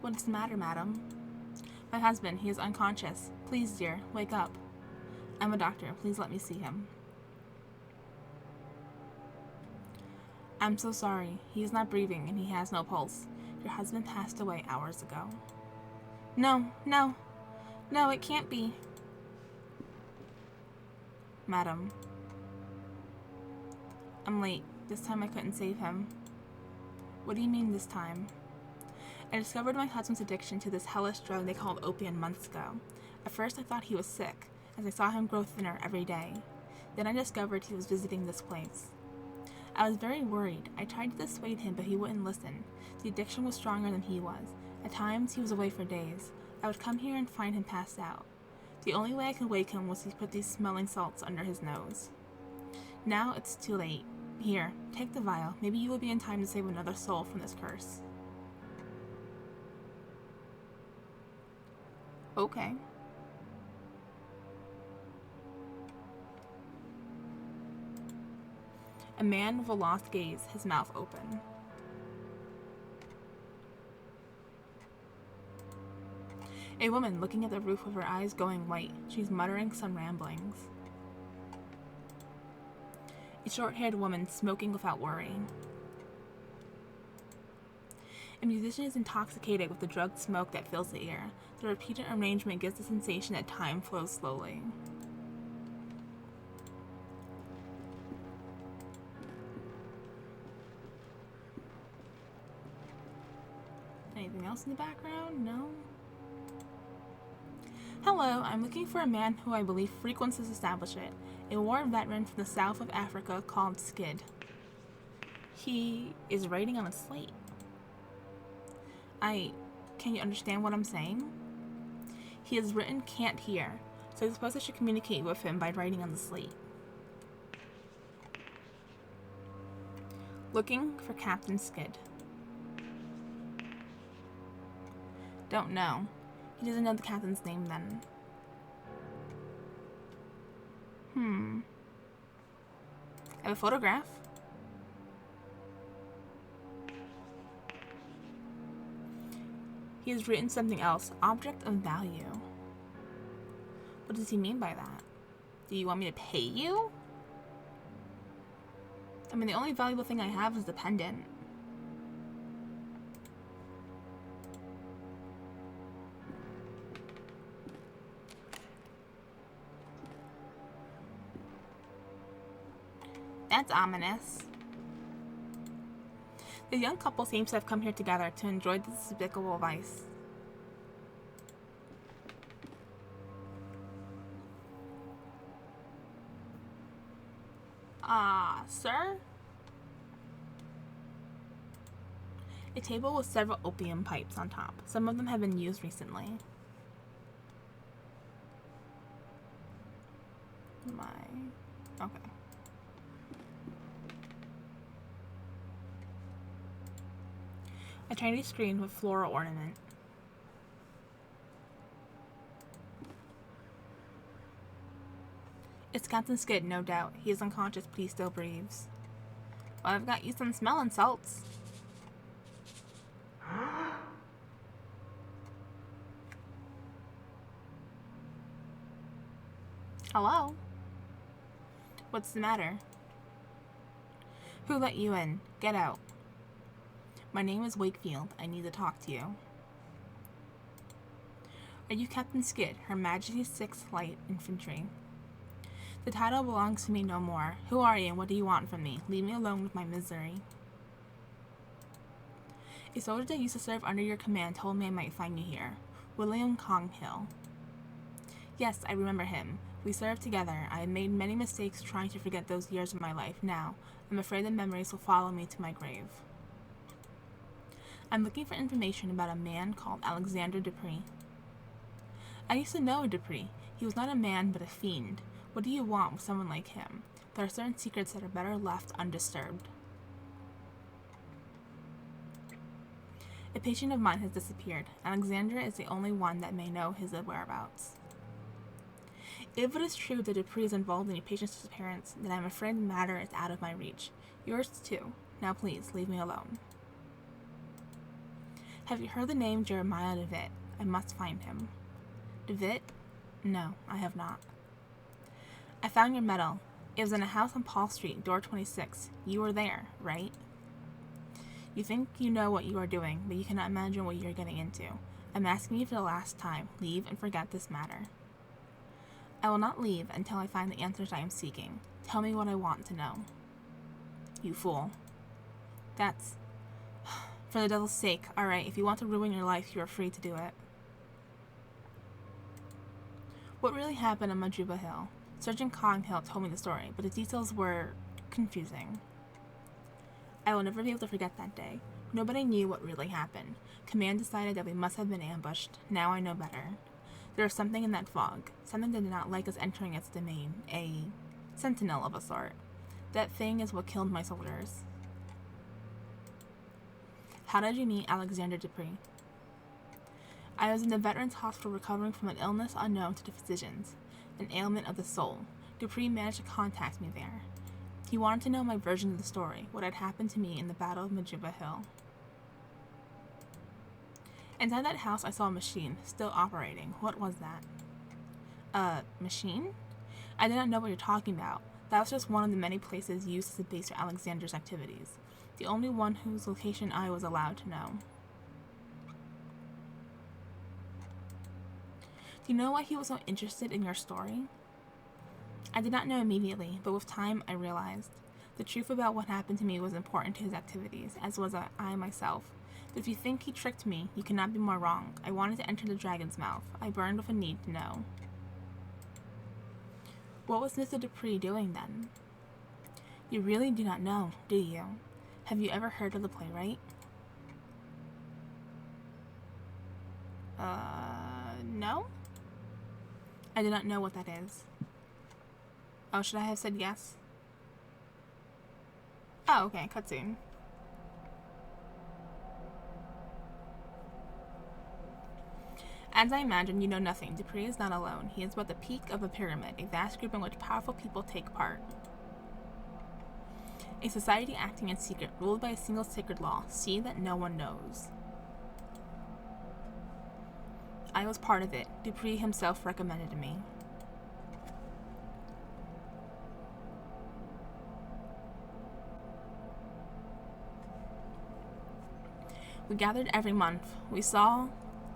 A: What's the matter, madam? My husband, he is unconscious. Please, dear, wake up. I'm a doctor. Please let me see him. I'm so sorry. He is not breathing and he has no pulse. Your husband passed away hours ago. No, no, no, it can't be. Madam. I'm late. This time I couldn't save him. What do you mean this time? I discovered my husband's addiction to this hellish drug they called opium months ago. At first I thought he was sick, as I saw him grow thinner every day. Then I discovered he was visiting this place. I was very worried. I tried to dissuade him, but he wouldn't listen. The addiction was stronger than he was. At times, he was away for days. I would come here and find him passed out. The only way I could wake him was to put these smelling salts under his nose. Now it's too late. Here, take the vial. Maybe you will be in time to save another soul from this curse. Okay. A man with a lost gaze, his mouth open. A woman looking at the roof with her eyes going white. She's muttering some ramblings. A short-haired woman smoking without worrying. A musician is intoxicated with the drugged smoke that fills the air. The repeated arrangement gives the sensation that time flows slowly. Anything else in the background? No? Hello, I'm looking for a man who I believe frequents this establishment. A war veteran from the south of Africa called Skid. He is writing on a slate. Can you understand what I'm saying? He has written can't hear, so I suppose I should communicate with him by writing on the slate. Looking for Captain Skid. Don't know. He doesn't know the captain's name then. I have a photograph. He has written something else. Object of value. What does he mean by that? Do you want me to pay you? I mean, the only valuable thing I have is the pendant. That's ominous. The young couple seems to have come here together to enjoy this despicable vice. Sir? A table with several opium pipes on top. Some of them have been used recently. Okay. A tiny screen with floral ornament. It's Captain Skid, no doubt. He is unconscious, but he still breathes. Well, I've got you some smelling salts. Hello? What's the matter? Who let you in? Get out. My name is Wakefield. I need to talk to you. Are you Captain Skid, Her Majesty's 6th Light Infantry? The title belongs to me no more. Who are you and what do you want from me? Leave me alone with my misery. A soldier that used to serve under your command told me I might find you here. William Conghill. Yes, I remember him. We served together. I have made many mistakes trying to forget those years of my life. Now, I'm afraid the memories will follow me to my grave. I'm looking for information about a man called Alexander Dupree. I used to know Dupree. He was not a man, but a fiend. What do you want with someone like him? There are certain secrets that are better left undisturbed. A patient of mine has disappeared. Alexander is the only one that may know his whereabouts. If it is true that Dupree is involved in your patient's disappearance, then I'm afraid the matter is out of my reach. Yours too. Now please, leave me alone. Have you heard the name Jeremiah DeWitt? I must find him. DeWitt? No, I have not. I found your medal. It was in a house on Paul Street, door 26. You were there, right? You think you know what you are doing, but you cannot imagine what you are getting into. I'm asking you for the last time. Leave and forget this matter. I will not leave until I find the answers I am seeking. Tell me what I want to know. You fool. That's... For the devil's sake. Alright, if you want to ruin your life, you are free to do it. What really happened on Majuba Hill? Sergeant Coghill told me the story, but the details were confusing. I will never be able to forget that day. Nobody knew what really happened. Command decided that we must have been ambushed. Now I know better. There was something in that fog, something that did not like us entering its domain, a sentinel of a sort. That thing is what killed my soldiers. How did you meet Alexander Dupree? I was in the Veterans Hospital recovering from an illness unknown to the physicians, an ailment of the soul. Dupree managed to contact me there. He wanted to know my version of the story, what had happened to me in the Battle of Majuba Hill. Inside that house, I saw a machine, still operating. What was that? A machine? I did not know what you're talking about. That was just one of the many places used as a base for Alexander's activities. The only one whose location I was allowed to know. Do you know why he was so interested in your story? I did not know immediately, but with time I realized. The truth about what happened to me was important to his activities, as was I myself. But if you think he tricked me, you cannot be more wrong. I wanted to enter the dragon's mouth. I burned with a need to know. What was Mr. Dupree doing then? You really do not know, do you? Have you ever heard of the playwright? No? I do not know what that is. Oh, should I have said yes? Oh, okay, cutscene. As I imagined, you know nothing. Dupree is not alone. He is but the peak of a pyramid, a vast group in which powerful people take part. A society acting in secret, ruled by a single sacred law. See that no one knows. I was part of it. Dupree himself recommended me. We gathered every month. We saw,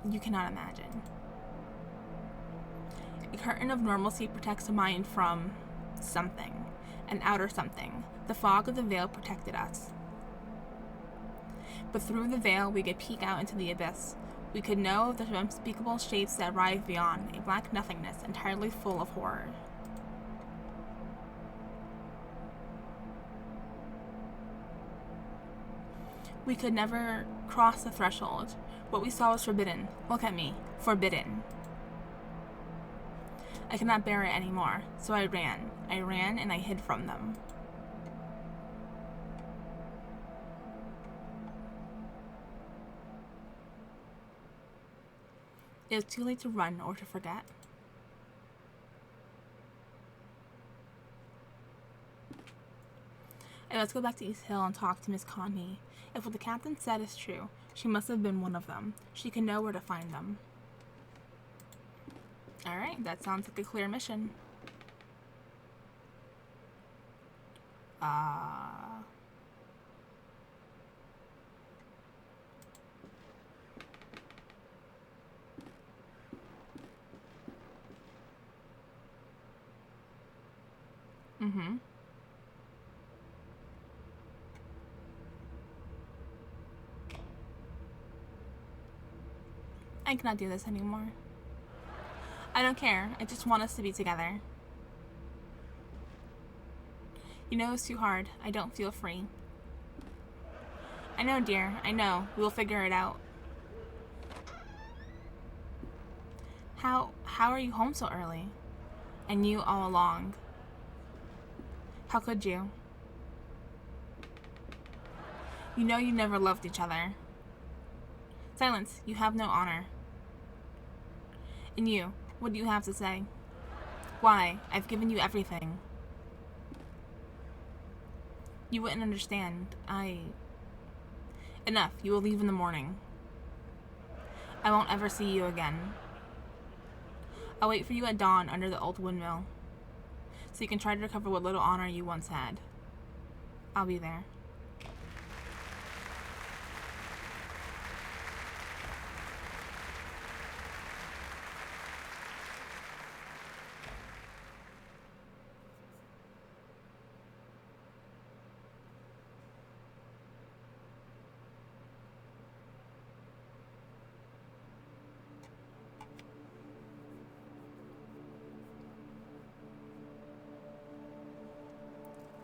A: you cannot imagine. A curtain of normalcy protects the mind from something, an outer something. The fog of the veil protected us. But through the veil we could peek out into the abyss. We could know of the unspeakable shapes that arrive beyond, a black nothingness entirely full of horror. We could never cross the threshold. What we saw was forbidden. Look at me. Forbidden. I could not bear it anymore, so I ran. I ran and I hid from them. It was too late to run or to forget. And let's go back to East Hill and talk to Miss Connie. If what the captain said is true, she must have been one of them. She can know where to find them. Alright, that sounds like a clear mission. I cannot do this anymore. I don't care. I just want us to be together. You know it's too hard. I don't feel free. I know, dear. I know. We'll figure it out. How are you home so early? I knew all along. How could you? You know you never loved each other. Silence. You have no honor. And you, what do you have to say? Why? I've given you everything. You wouldn't understand. Enough. You will leave in the morning. I won't ever see you again. I'll wait for you at dawn under the old windmill, so you can try to recover what little honor you once had. I'll be there.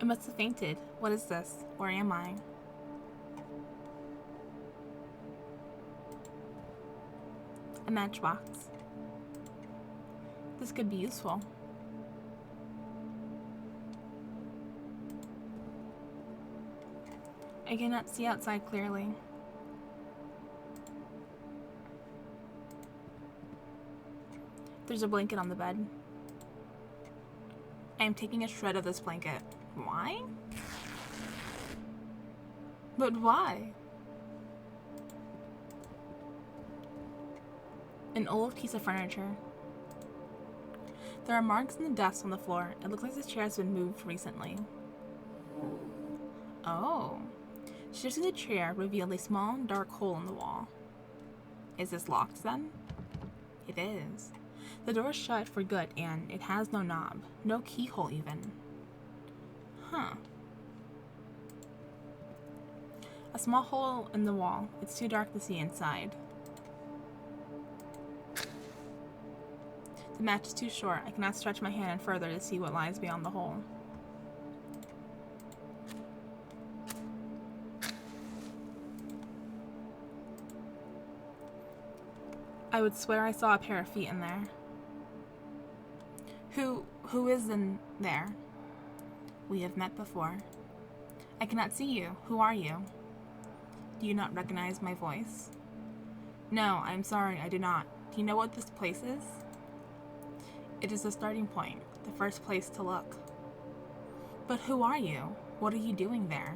A: I must have fainted. What is this? Where am I? A matchbox. This could be useful. I cannot see outside clearly. There's a blanket on the bed. I am taking a shred of this blanket. Why? But why? An old piece of furniture. There are marks in the dust on the floor. It looks like this chair has been moved recently. Oh. Shifting the chair revealed a small, dark hole in the wall. Is this locked then? It is. The door is shut for good and it has no knob. No keyhole even. Huh. A small hole in the wall. It's too dark to see inside. The match is too short. I cannot stretch my hand further to see what lies beyond the hole. I would swear I saw a pair of feet in there. Who is in there? We have met before. I cannot see you. Who are you? Do you not recognize my voice? No, I am sorry, I do not. Do you know what this place is? It is the starting point, the first place to look. But who are you? What are you doing there?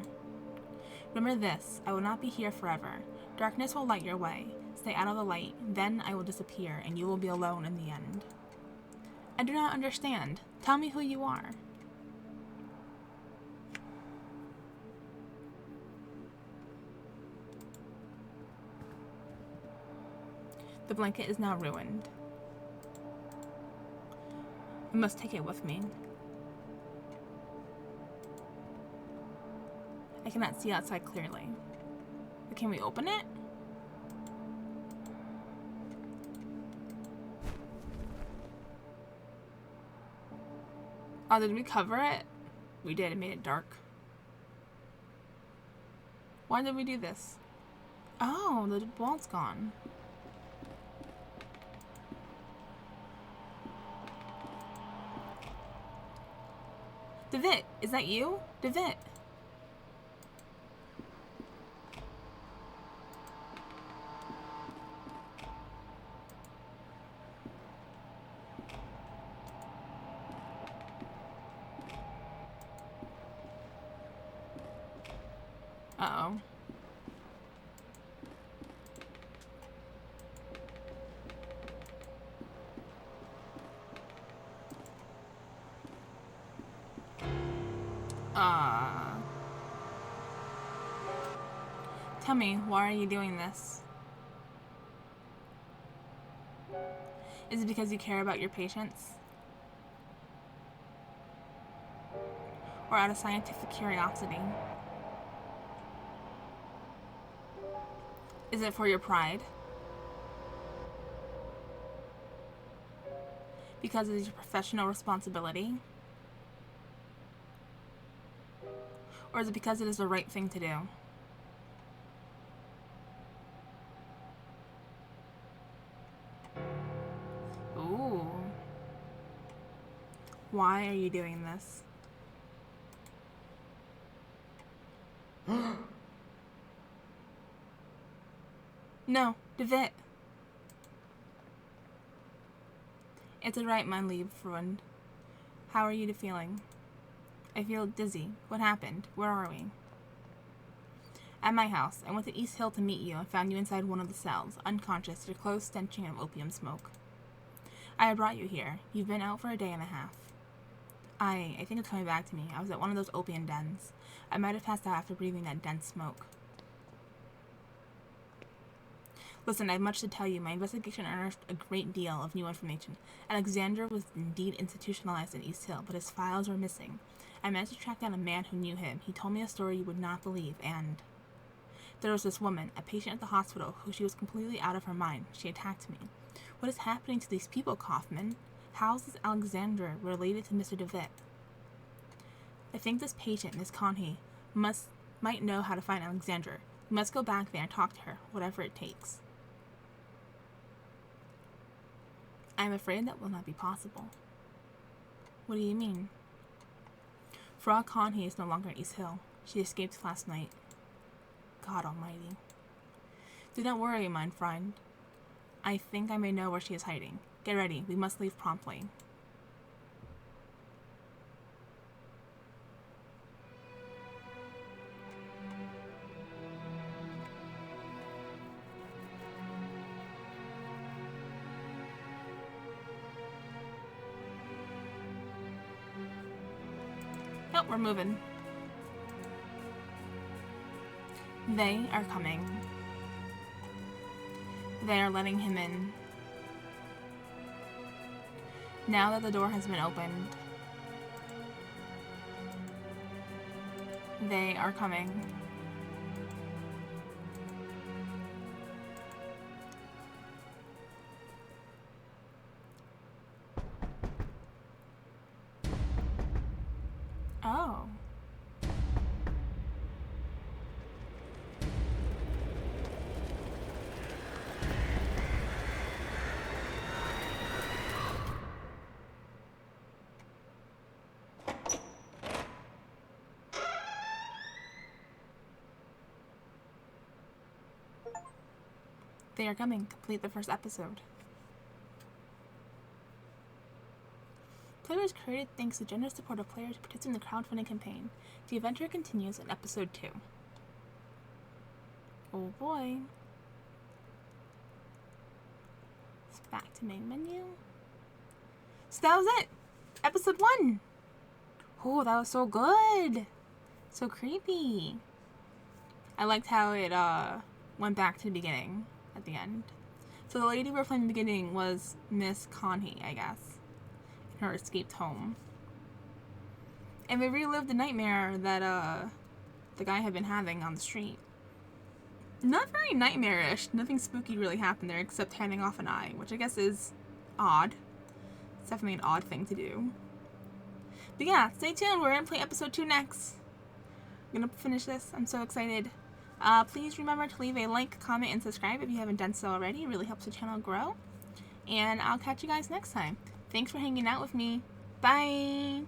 A: Remember this, I will not be here forever. Darkness will light your way. Stay out of the light, then I will disappear and you will be alone in the end. I do not understand. Tell me who you are. The blanket is now ruined. I must take it with me. I cannot see outside clearly. But can we open it? Oh, did we cover it? We did. It made it dark. Why did we do this? Oh, the wall's gone. Devit, is that you? Devit. Uh-oh. Tell me, why are you doing this? Is it because you care about your patients? Or out of scientific curiosity? Is it for your pride? Because it is your professional responsibility? Or is it because it is the right thing to do? Ooh. Why are you doing this? No, Devit. It's a right, mein lieb Freund. How are you feeling? I feel dizzy. What happened? Where are we? At my house. I went to East Hill to meet you and found you inside one of the cells, unconscious, your clothes stenching of opium smoke. I had brought you here. You've been out for a day and a half. I think it's coming back to me. I was at one of those opium dens. I might have passed out after breathing that dense smoke. Listen, I have much to tell you. My investigation unearthed a great deal of new information. Alexander was indeed institutionalized in East Hill, but his files were missing. I managed to track down a man who knew him. He told me a story you would not believe, and there was this woman, a patient at the hospital, who she was completely out of her mind. She attacked me. What is happening to these people, Kaufman? How is this Alexander related to Mr. DeVitt? I think this patient, Miss Conhey, might know how to find Alexander. We must go back there and talk to her, whatever it takes. I am afraid that will not be possible. What do you mean? Frog Conhey is no longer in East Hill. She escaped last night. God almighty. Do not worry, mein Freund. I think I may know where she is hiding. Get ready. We must leave promptly. Nope, we're moving. They are coming. They are letting him in. Now that the door has been opened, they are coming. Oh. They are coming. Complete the first episode. Player was created thanks to generous support of players who participated in the crowdfunding campaign. The adventure continues in episode 2. Oh boy. It's back to main menu. So that was it. Episode 1. Oh, that was so good. So creepy. I liked how it went back to the beginning at the end. So the lady we were playing in the beginning was Miss Conhey, I guess. In her escaped home. And we relived the nightmare that the guy had been having on the street. Not very nightmarish. Nothing spooky really happened there except handing off an eye, which I guess is odd. It's definitely an odd thing to do. But yeah, stay tuned. We're going to play episode 2 next. I'm going to finish this. I'm so excited. Please remember to leave a like, comment, and subscribe if you haven't done so already. It really helps the channel grow. And I'll catch you guys next time. Thanks for hanging out with me. Bye!